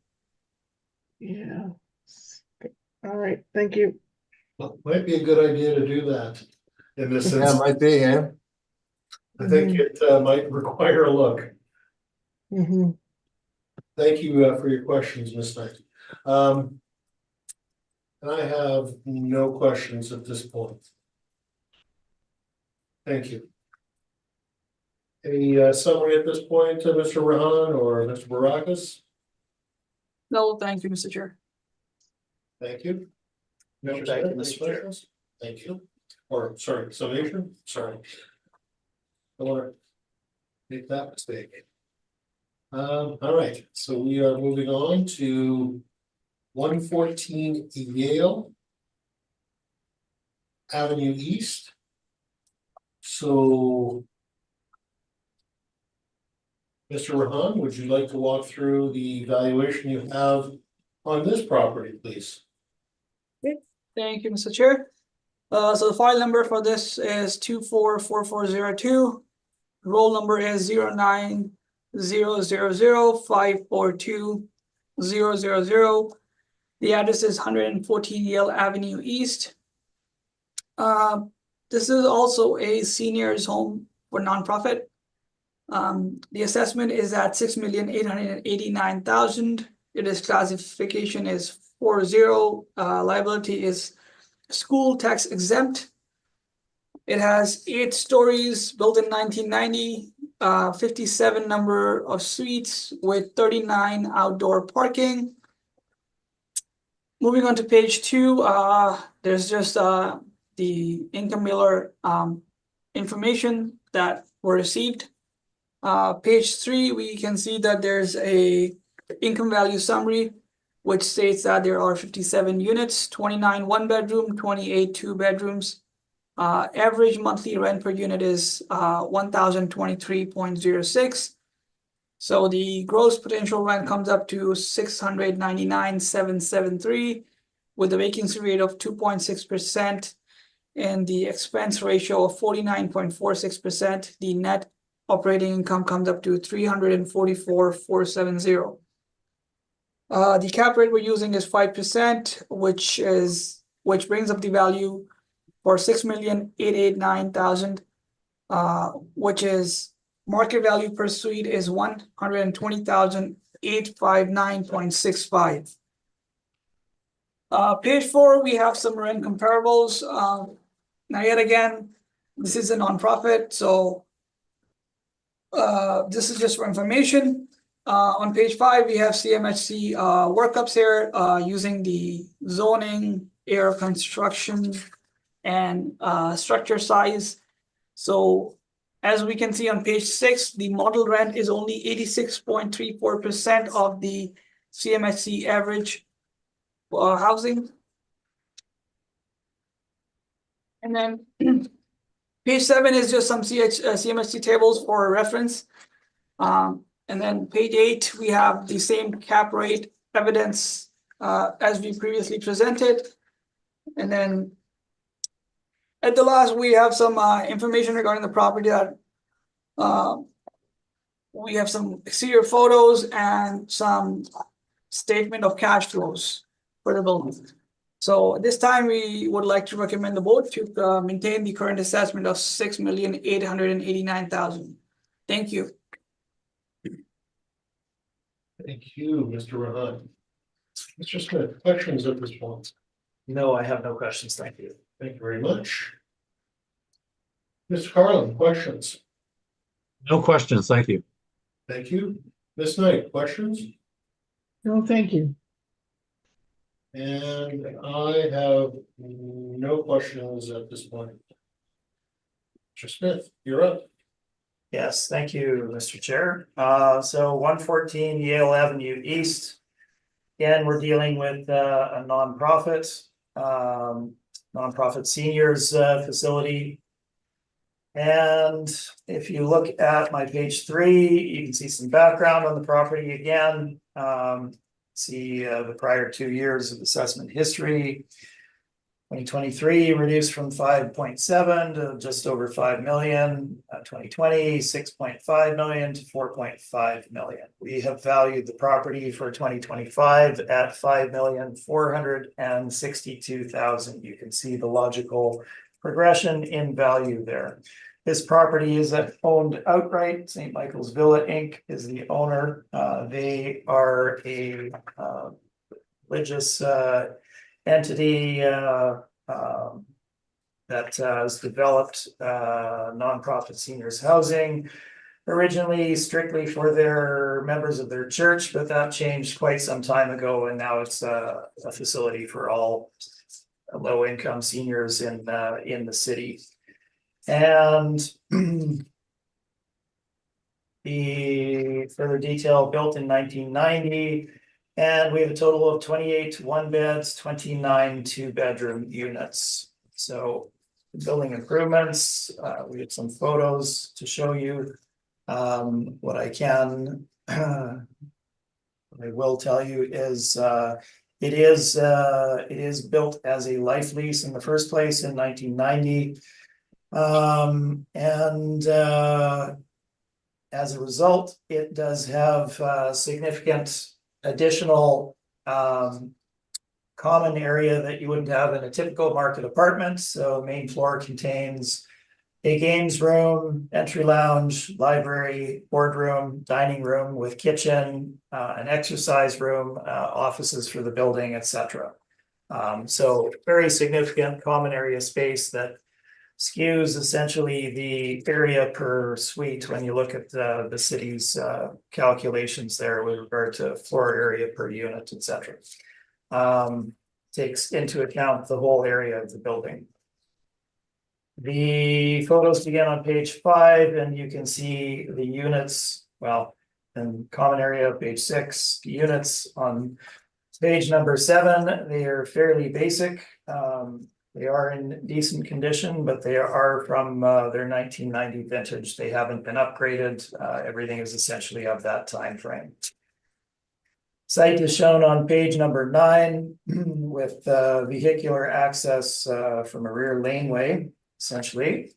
Yeah. All right, thank you. Well, might be a good idea to do that in this Yeah, it instance. might be, yeah. I think it might require a look. Mm-hmm. Thank you for your questions, Ms. Knight. And I have no questions at this point. Thank you. Any summary at this point, Mr. Rahan or Mr. Barakas? No, thank you, Mr. Chair. Thank you. No, Mr. thank you, Smith, Mr. any Chair. questions? Thank you. Or, sorry, summation, sorry. I want to make that mistake. All right, so we are moving on to 114 Yale Avenue East. So Mr. Rahan, would you like to walk through the valuation you have on this property, please? Thank you, Mr. Chair. So the file number for this is 244402. Roll number is 0900542000. The address is 114 Yale Avenue East. This is also a seniors home for nonprofit. The assessment is at $6,889,000. It is classification is 4-0. Liability is school tax exempt. It has 8 stories, built in 1990, 57 number of suites with 39 outdoor parking. Moving on to page 2, there's just the income mailer information that were received. Page 3, we can see that there's a income value summary, which states that there are 57 units, 29 1-bedroom, 28 2-bedrooms. Average monthly rent per unit is 1,023.06. So the gross potential rent comes up to 699,773 with a vacancy rate of 2.6% and the expense ratio of 49.46%. The net operating income comes up to 344,470. The cap rate we're using is 5%, which brings up the value for 6,889,000, which is market value per suite is 120,859.65. Page 4, we have some rent comparables. Now, yet again, this is a nonprofit, so this is just for information. On page 5, we have CMHC workups here using the zoning, area construction, and structure size. So as we can see on page 6, the model rent is only 86.34% of the CMHC average housing. And then page 7 is just some CMHC tables for reference. And then page 8, we have the same cap rate evidence as we previously presented. And then at the last, we have some information regarding the property that we have some exterior photos and some statement of cash flows for the building. So this time we would like to recommend the board to maintain the current assessment of 6,889,000. Thank you. Thank you, Mr. Rahan. Mr. Smith, questions at this point? No, I have no questions. Thank you. Thank you very much. Mr. Carlin, questions? No questions, thank you. Thank you. Ms. Knight, questions? No, thank you. And I have no questions at this point. Mr. Smith, you're up. Yes, thank you, Mr. Chair. So 114 Yale Avenue East. Again, we're dealing with a nonprofit seniors facility. And if you look at my page 3, you can see some background on the property again. See the prior 2 years of assessment history. 2023 reduced from 5.7 to just over 5 million. 2020, 6.5 million to 4.5 million. We have valued the property for 2025 at 5,462,000. You can see the logical progression in value there. This property is owned outright. St. Michael's Villa Inc. is the owner. They are a religious entity that has developed nonprofit seniors housing, originally strictly for their members of their church, but that changed quite some time ago, and now it's a facility for all low-income seniors in the city. And the further detail, built in 1990, and we have a total of 28 one-beds, 29 two-bedroom units. So building improvements, we have some photos to show you. What I will tell you is it is built as a life lease in the first place in 1990. As a result, it does have significant additional common area that you wouldn't have in a typical market apartment. So the main floor contains a games room, entry lounge, library, boardroom, dining room with kitchen, an exercise room, offices for the building, etc. So very significant common area space that skews essentially the area per suite when you look at the city's calculations there with regard to floor area per unit, etc. Takes into account the whole area of the building. The photos begin on page 5, and you can see the units, well, in common area, page 6, the units on page number 7, they are fairly basic. They are in decent condition, but they are from their 1990 vintage. They haven't been upgraded. Everything is essentially of that time frame. Site is shown on page number 9 with vehicular access from a rear laneway, essentially.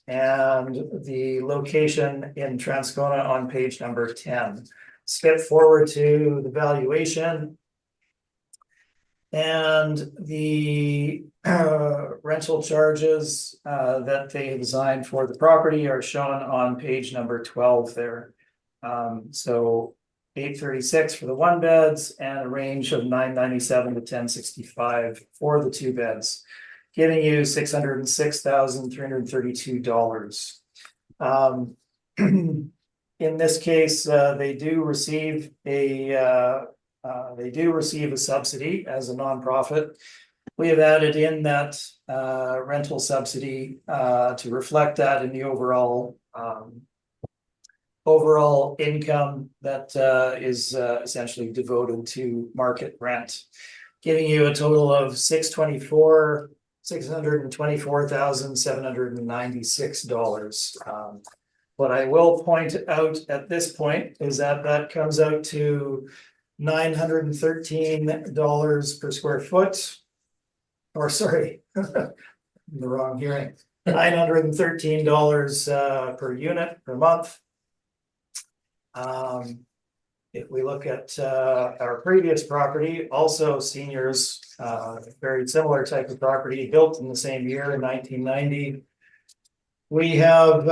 and the location in Transcona on page number 10. Skip forward to the valuation. And the rental charges that they designed for the property are shown on page number 12 there. So $836 for the 1 beds and a range of $997 to $1,065 for the 2 beds, giving you $606,332. In this case, they do receive a subsidy as a nonprofit. We have added in that rental subsidy to reflect that in the overall income that is essentially devoted to market rent, giving you a total of $624,796. What I will point out at this point is that comes out to $913 per square foot. Or sorry, the wrong hearing. $913 per unit per month. If we look at our previous property, also seniors, very similar type of property, built in the same year in 1990. We have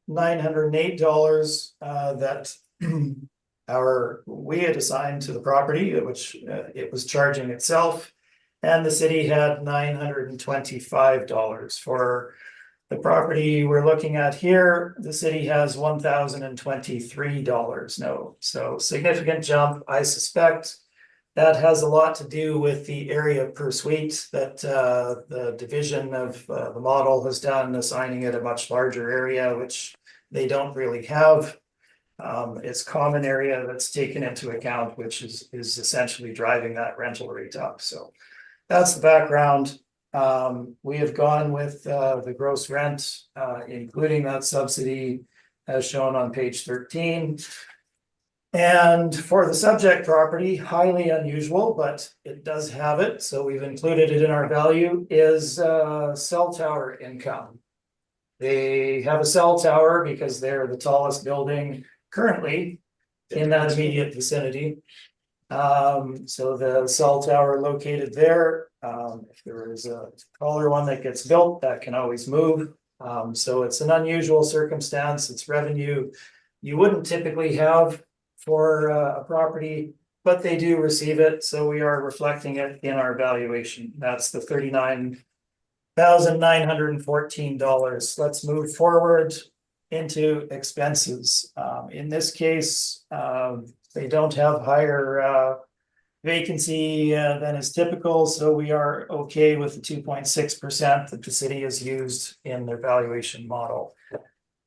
$908 that we had assigned to the property, which it was charging itself, and the city had $925 for the property we're looking at here. The city has $1,023 now, so significant jump. I suspect that has a lot to do with the area per suite that the division of the model has done, assigning it a much larger area, which they don't really have. It's common area that's taken into account, which is essentially driving that rental rate up. So that's the background. We have gone with the gross rent, including that subsidy, as shown on page 13. And for the subject property, highly unusual, but it does have it, so we've included it in our value, is cell tower income. They have a cell tower because they're the tallest building currently in that immediate vicinity. So the cell tower located there, if there is a taller one that gets built, that can always move. So it's an unusual circumstance. It's revenue you wouldn't typically have for a property, but they do receive it. So we are reflecting it in our valuation. That's the $39,914. Let's move forward into expenses. In this case, they don't have higher vacancy than is typical, so we are okay with the 2.6% that the city has used in their valuation model.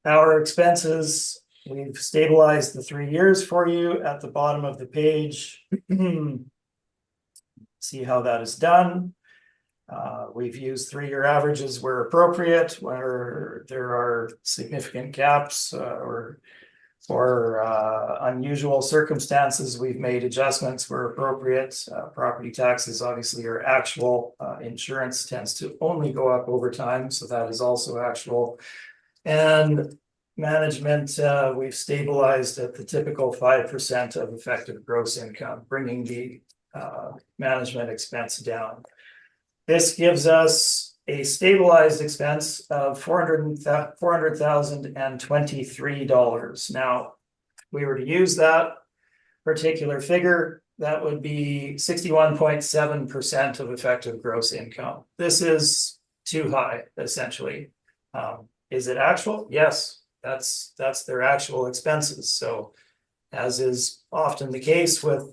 Our expenses, we've stabilized the 3 years for you at the bottom of the page. See how that is done. We've used 3-year averages where appropriate, where there are significant gaps or unusual circumstances. We've made adjustments where appropriate. Property taxes obviously are actual. Insurance tends to only go up over time, so that is also actual. And management, we've stabilized at the typical 5% of effective gross income, bringing the management expense down. This gives us a stabilized expense of $400,023. Now, if we were to use that particular figure, that would be 61.7% of effective gross income. This is too high, essentially. Is it actual? Yes, that's their actual expenses. So, as is often the case with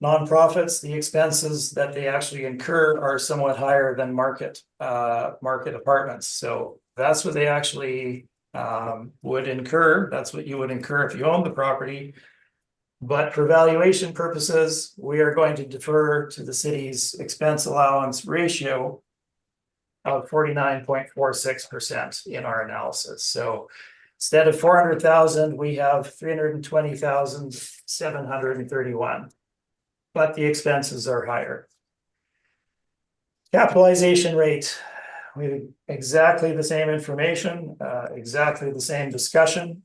nonprofits, the expenses that they actually incur are somewhat higher than market apartments. So that's what they actually would incur. That's what you would incur if you own the property. But for valuation purposes, we are going to defer to the city's expense allowance ratio of 49.46% in our analysis. So instead of 400,000, we have 320,731. But the expenses are higher. Capitalization rate. we exactly the same information, exactly the same discussion.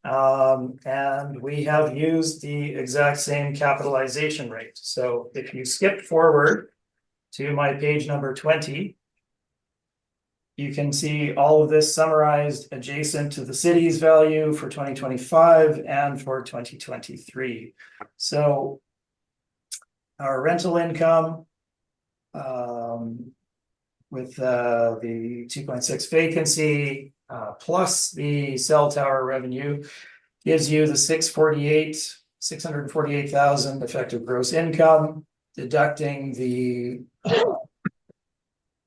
And we have used the exact same capitalization rate. So if you skip forward to my page number 20, you can see all of this summarized adjacent to the city's value for 2025 and for 2023. So our rental income, with the 2.6 vacancy, plus the cell tower revenue, gives you the 648,000 effective gross income, deducting the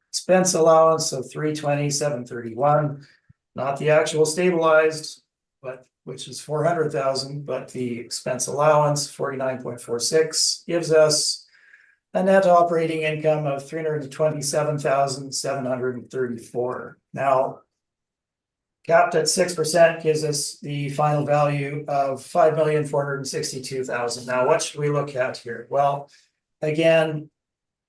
expense allowance of 320,731, not the actual stabilized, but which is 400,000, but the expense allowance 49.46 gives us a net operating income of 327,734. Now, capped at 6% gives us the final value of 5,462,000. Now, what should we look at here? Well, again,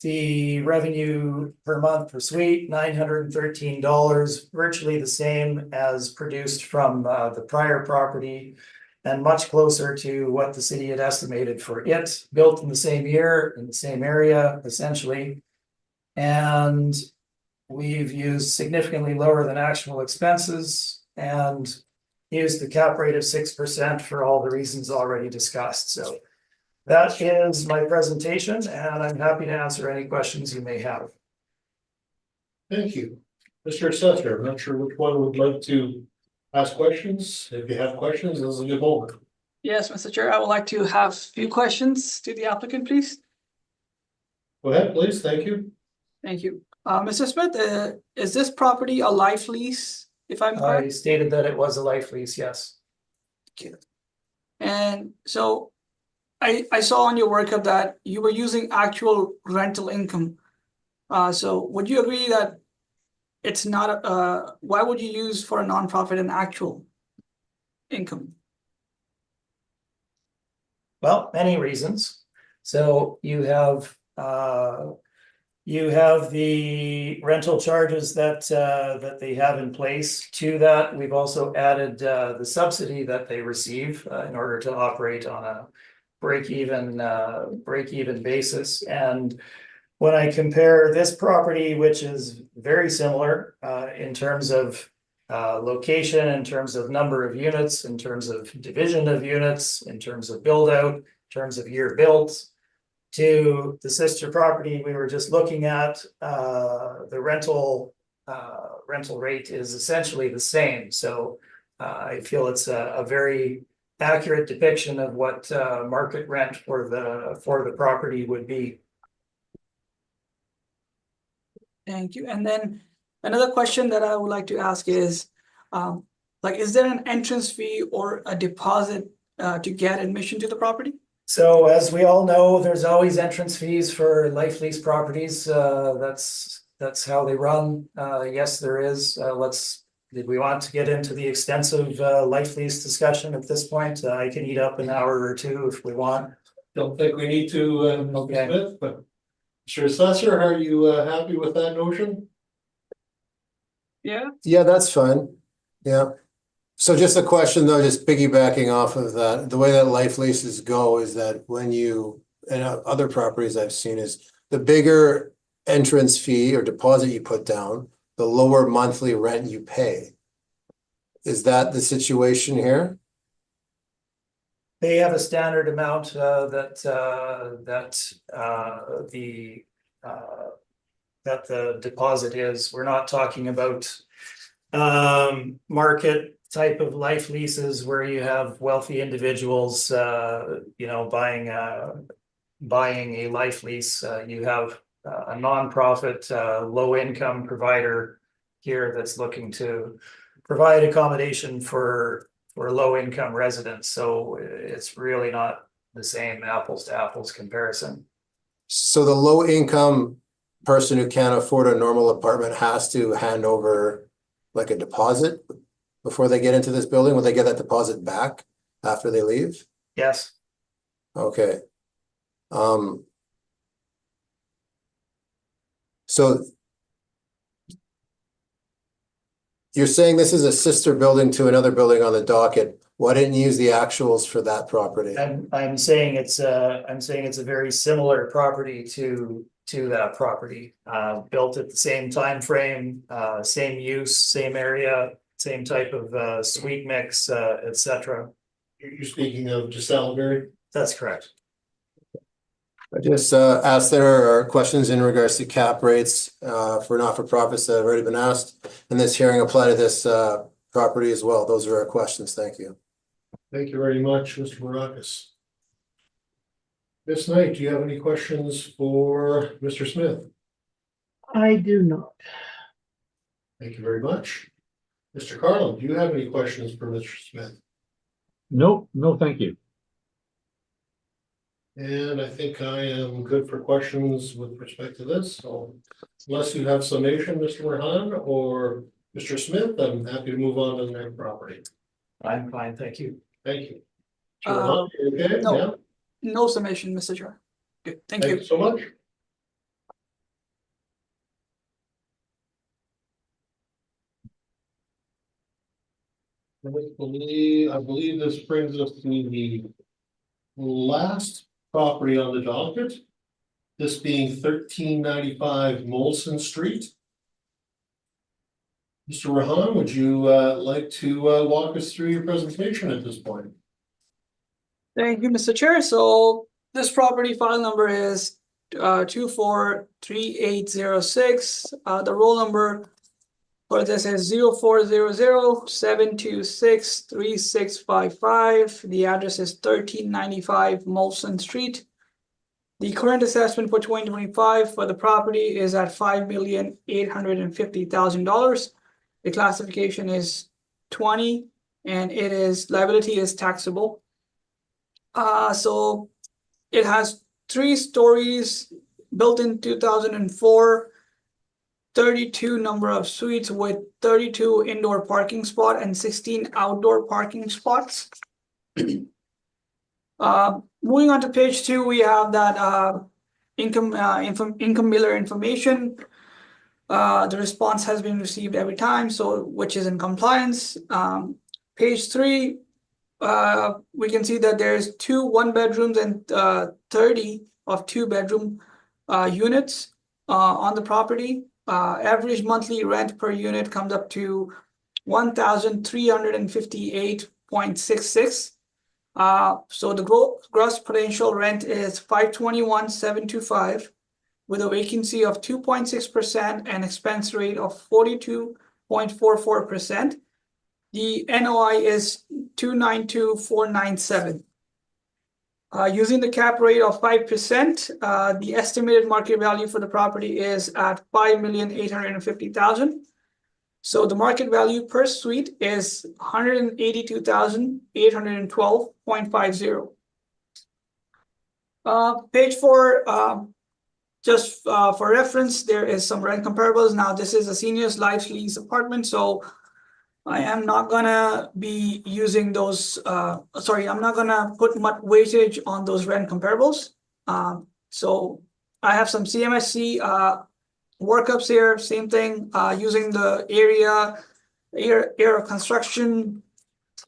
the revenue per month per suite, $913, virtually the same as produced from the prior property, and much closer to what the city had estimated for it, built in the same year, in the same area, essentially. And we've used significantly lower than actual expenses and used the cap rate of 6% for all the reasons already discussed. So that is my presentation, and I'm happy to answer any questions you may have. Thank you. Mr. Assessor, I'm not sure which one would like to ask questions. If you have questions, this is a good moment. Yes, Mr. Chair, I would like to have a few questions to the applicant, please. Go ahead, please. Thank you. Thank you. Mr. Smith, is this property a life lease, if I'm I correct? stated that it was a life lease, yes. And so I saw on your workup that you were using actual rental income. So would you agree that it's not, why would you use for a nonprofit an actual income? Well, many reasons. So you have the rental charges that they have in place. To that, we've also added the subsidy that they receive in order to operate on a break-even basis. And when I compare this property, which is very similar in terms of location, in terms of number of units, in terms of division of units, in terms of build out, in terms of year built, to the sister property we were just looking at, the rental rate is essentially the same. So I feel it's a very accurate depiction of what market rent for the property would be. Thank you. And then another question that I would like to ask is, is there an entrance fee or a deposit to get admission to the property? So as we all know, there's always entrance fees for life lease properties. That's how they run. Yes, there is. Did we want to get into the extensive life lease discussion at this point? I can eat up an hour or two if we want. Don't think we need to, Okay. Mr. Smith, but Mr. Assessor, are you happy with that notion? Yeah. Yeah, that's fine. Yeah. So just a question though, just piggybacking off of that, the way that life leases go is that when you, and other properties I've seen is the bigger entrance fee or deposit you put down, the lower monthly rent you pay. Is that the situation here? They have a standard amount that the deposit is. We're not talking about market type of life leases where you have wealthy individuals, buying a life lease. You have a nonprofit, low income provider here that's looking to provide accommodation for low income residents. So it's really not the same apples to apples comparison. So the low income person who can't afford a normal apartment has to hand over like a deposit before they get into this building? Will they get that deposit back after they leave? Yes. Okay. So you're saying this is a sister building to another building on the docket. Why didn't you use the actuals for that property? I'm saying it's a very similar property to that property. Built at the same time frame, same use, same area, same type of suite mix, etc. You're speaking of DeSalvo. That's correct. I just asked, there are questions in regards to cap rates for not-for-profits that have already been asked, and this hearing apply to this property as well. Those are our questions. Thank you. Thank you very much, Mr. Barakis. Ms. Knight, do you have any questions for Mr. Smith? I do not. Thank you very much. Mr. Carlin, do you have any questions for Mr. Smith? No, no, thank you. And I think I am good for questions with respect to this, so unless you have summation, Mr. Rahan or Mr. Smith, I'm happy to move on to the next property. I'm fine, thank you. Thank you. Mr. Rahan, you okay? no. Yeah? No summation, Mr. Chair. Good, thank Thank you. you so much. I believe this brings us to the last property on the docket. This being 1395 Molson Street. Mr. Rahan, would you like to walk us through your presentation at this point? Thank you, Mr. Chair. So this property file number is 243806. The roll number for this is 0400-726-3655. The address is 1395 Molson Street. The current assessment for 2025 for the property is at $5,850,000. The classification is 20, and liability is taxable. So it has 3 stories, built in 2004, 32 number of suites with 32 indoor parking spot and 16 outdoor parking spots. Moving on to page 2, we have that income mailer information. The response has been received every time, so which is in compliance. Page 3, we can see that there's 2 1-bedrooms and 30 of 2-bedroom units on the property. Average monthly rent per unit comes up to $1,358.66. So the gross potential rent is $521,725 with a vacancy of 2.6% and expense rate of 42.44%. The NOI is $292,497. Using the cap rate of 5%, the estimated market value for the property is at $5,850,000. So the market value per suite is $182,812.50. Page 4, just for reference, there is some rent comparables. Now, this is a seniors life lease apartment, so I am not gonna be using those. I'm not gonna put much weightage on those rent comparables. So I have some CMSC workups here. Same thing, using the area of construction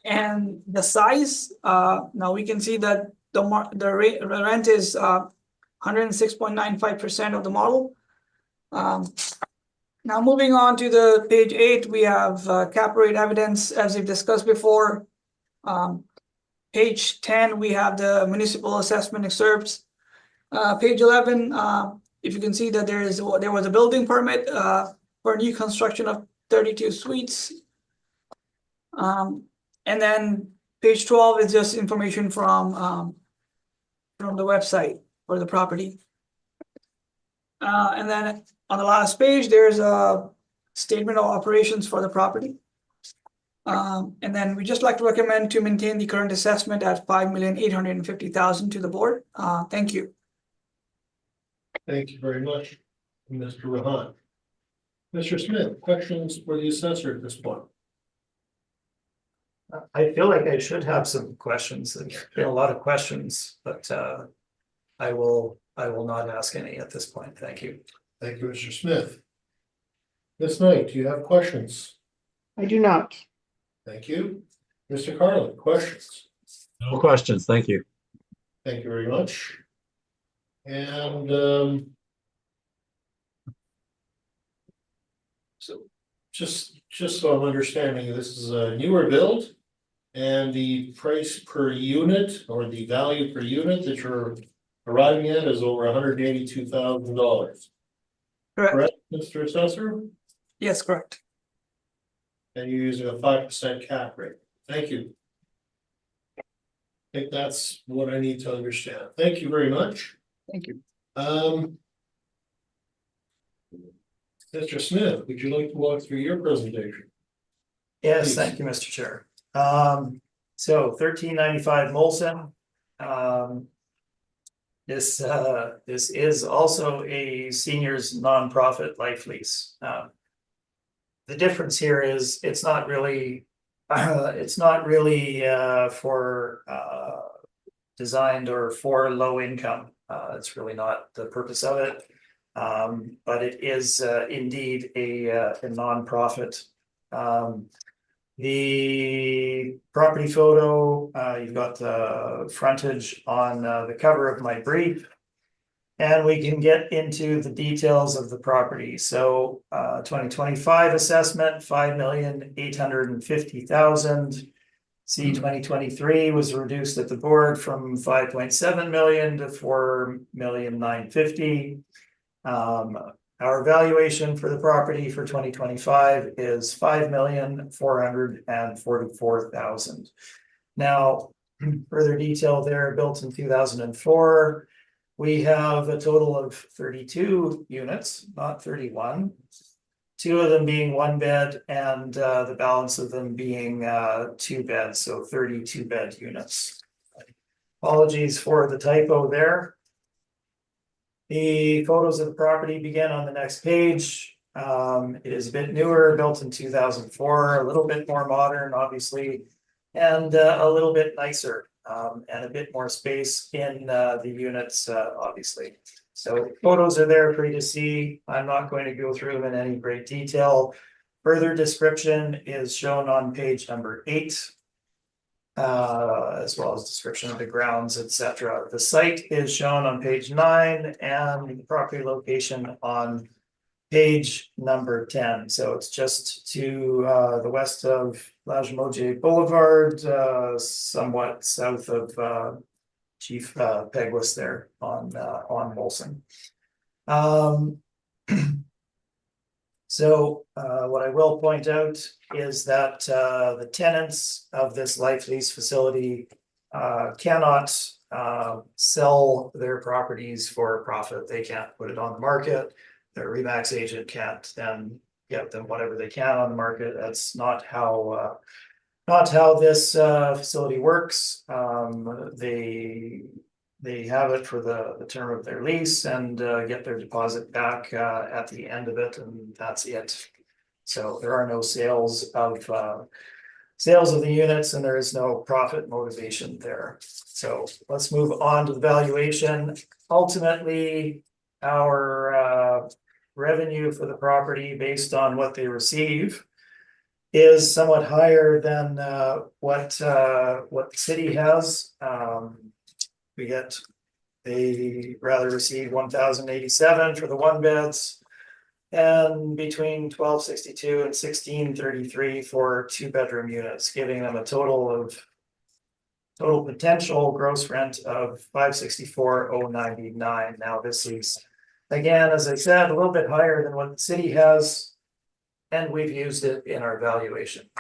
and the size. Now we can see that the rent is 106.95% of the model. Now moving on to the page 8, we have cap rate evidence as we've discussed before. Page 10, we have the municipal assessment excerpts. Page 11, if you can see that there was a building permit for new construction of 32 suites. And then page 12 is just information from the website for the property. And then on the last page, there's a statement of operations for the property. And then we just like to recommend to maintain the current assessment at $5,850,000 to the board. Thank you. Thank you very much, Mr. Rahan. Mr. Smith, questions for the assessor at this point? I feel like I should have some questions. There's been a lot of questions, but I will not ask any at this point. Thank you. Thank you, Mr. Smith. Ms. Knight, do you have questions? I do not. Thank you. Mr. Carlin, questions? No questions, thank you. Thank you very much. And so just so I'm understanding, this is a newer build and the price per unit or the value per unit that you're arriving at is over $182,000. Correct. Correct, Mr. Assessor? Yes, correct. And you're using a 5% cap rate. Thank you. I think that's what I need to understand. Thank you very much. Thank you. Mr. Smith, would you like to walk through your presentation? Yes, Please. thank you, Mr. Chair. So 1395 Molson. This is also a seniors nonprofit life lease. The difference here is it's not really for designed or for low income. It's really not the purpose of it. But it is indeed a nonprofit. The property photo, you've got the frontage on the cover of my brief. And we can get into the details of the property. So 2025 assessment, 5,850,000. C 2023 was reduced at the board from 5.7 million to 4,950,000. Our valuation for the property for 2025 is 5,444,000. Now, further detail there, built in 2004. We have a total of 32 units, not 31. 2 of them being 1 bed and the balance of them being 2 beds, so 32 bed units. Apologies for the typo there. The photos of the property begin on the next page. It is a bit newer, built in 2004, a little bit more modern, obviously, and a little bit nicer, and a bit more space in the units, obviously. So photos are there for you to see. I'm not going to go through them in any great detail. Further description is shown on page number 8. As well as description of the grounds, etc. The site is shown on page 9 and the property location on page number 10. So it's just to the west of Lajmoje Boulevard, somewhat south of Chief Peguis there on Molson. So what I will point out is that the tenants of this life lease facility cannot sell their properties for profit. They can't put it on the market. Their Remax agent can't then get them whatever they can on the market. That's not how this facility works. They have it for the term of their lease and get their deposit back at the end of it, and that's it. So there are no sales of the units, and there is no profit motivation there. So let's move on to the valuation. Ultimately, our revenue for the property based on what they receive is somewhat higher than what the city has. They rather receive 1,087 for the 1 beds and between 1,262 and 1,633 for 2 bedroom units, giving them a total potential gross rent of 564,099. Now this is, again, as I said, a little bit higher than what the city has, and we've used it in our valuation.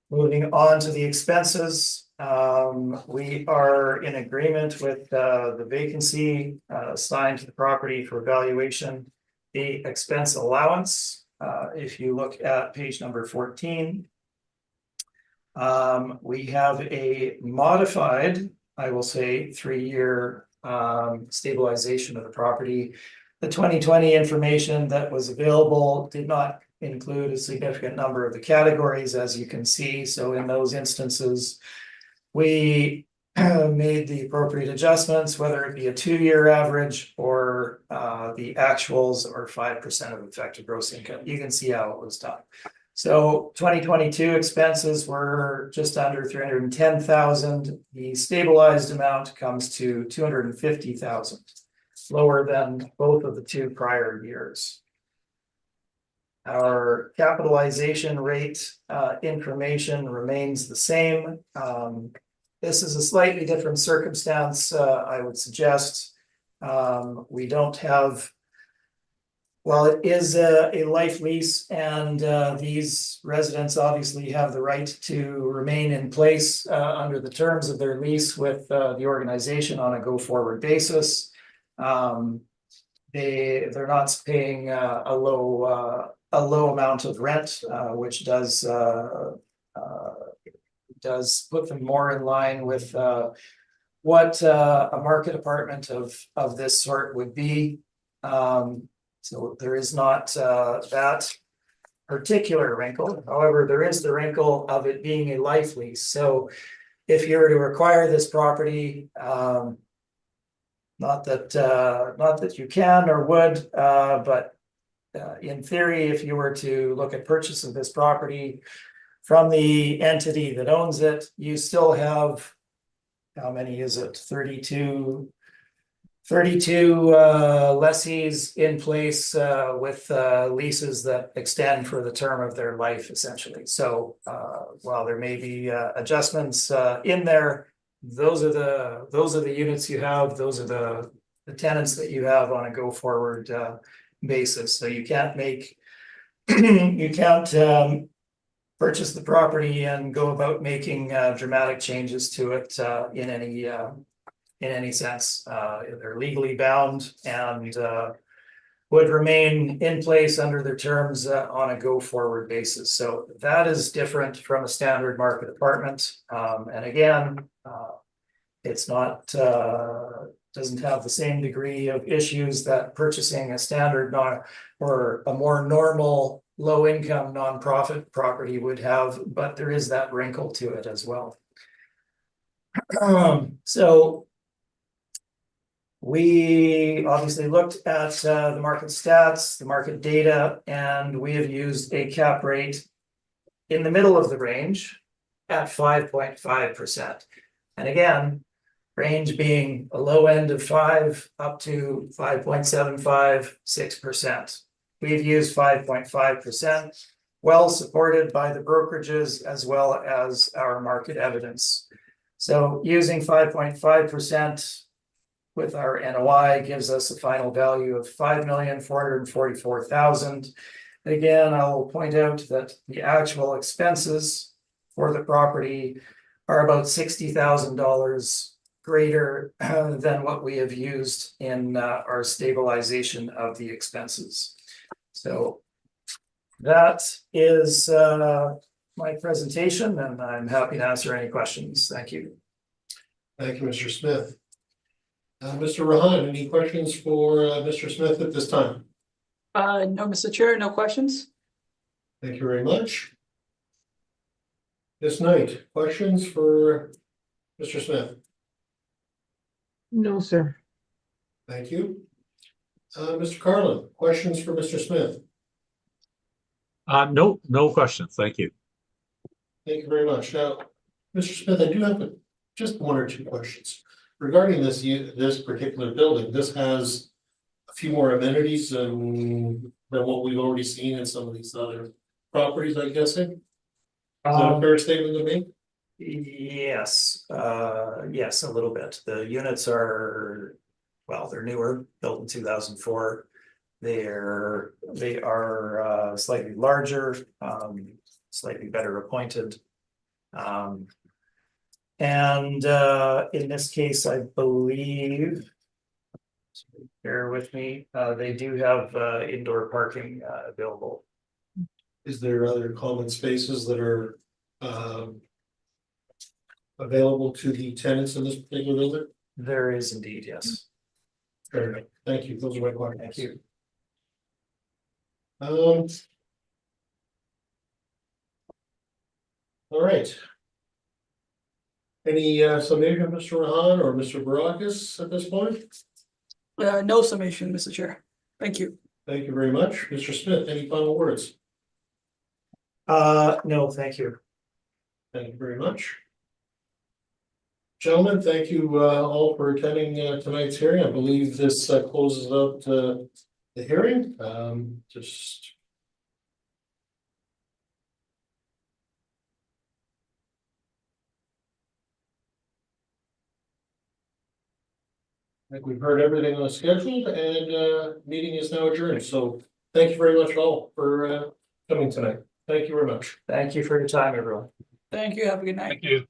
Moving on to the expenses, we are in agreement with the vacancy assigned to the property for valuation. The expense allowance, if you look at page number 14, we have a modified, I will say, 3-year stabilization of the property. The 2020 information that was available did not include a significant number of the categories, as you can see. So in those instances, we made the appropriate adjustments, whether it be a 2-year average or the actuals or 5% of effective gross income. You can see how it was done. So 2022 expenses were just under 310,000. The stabilized amount comes to 250,000, lower than both of the 2 prior years. Our capitalization rate information remains the same. This is a slightly different circumstance, I would suggest. We don't have, well, it is a life lease, and these residents obviously have the right to remain in place under the terms of their lease with the organization on a go-forward basis. They're not paying a low amount of rent, which does put them more in line with what a market apartment of this sort would be. So there is not that particular wrinkle. However, there is the wrinkle of it being a life lease. So if you were to acquire this property, not that you can or would, but in theory, if you were to look at purchase of this property from the entity that owns it, you still have, how many is it? 32 lessees in place with leases that extend for the term of their life, essentially. So while there may be adjustments in there, those are the units you have. Those are the tenants that you have on a go forward basis. So you can't make you can't purchase the property and go about making dramatic changes to it in any sense. They're legally bound and would remain in place under their terms on a go forward basis. So that is different from a standard market apartment. And again, it's not doesn't have the same degree of issues that purchasing a standard or a more normal low income nonprofit property would have, but there is that wrinkle to it as well. So we obviously looked at the market stats, the market data, and we have used a cap rate in the middle of the range at 5.5%. And again, range being a low end of 5 up to 5.75, 6%. We've used 5.5%, well supported by the brokerages as well as our market evidence. So using 5.5% with our NOI gives us a final value of $5,444,000. Again, I'll point out that the actual expenses for the property are about $60,000 greater than what we have used in our stabilization of the expenses. So that is my presentation, and I'm happy to answer any questions. Thank you. Thank you, Mr. Smith. Mr. Rahan, any questions for Mr. Smith at this time? No, Mr. Chair, no questions. Thank you very much. Ms. Knight, questions for Mr. Smith? No, sir. Thank you. Mr. Carlin, questions for Mr. Smith? No questions. Thank you. Thank you very much. Now, Mr. Smith, I do have just 1 or 2 questions regarding this particular building. This has a few more amenities than what we've already seen in some of these other properties, I'm guessing. Is that a fair statement to make? Yes, yes, a little bit. The units are, well, they're newer, built in 2004. They are slightly larger, slightly better appointed. And in this case, I believe, bear with me, they do have indoor parking available. Is there other common spaces that are available to the tenants in this particular building? There is indeed, yes. Fair enough. Thank you. Those are my questions. Thank you. All right. Any summation, Mr. Rahan or Mr. Barakis at this point? No summation, Mr. Chair. Thank you. Thank you very much. Mr. Smith, any final words? No, thank you. Thank you very much. Gentlemen, thank you all for attending tonight's hearing. I believe this closes out the hearing. Just. I think we've heard everything on the schedule and meeting is now adjourned. So thank you very much all for coming tonight. Thank you very much. Thank you for your time, everyone. Thank you. Have a good night. Thank you.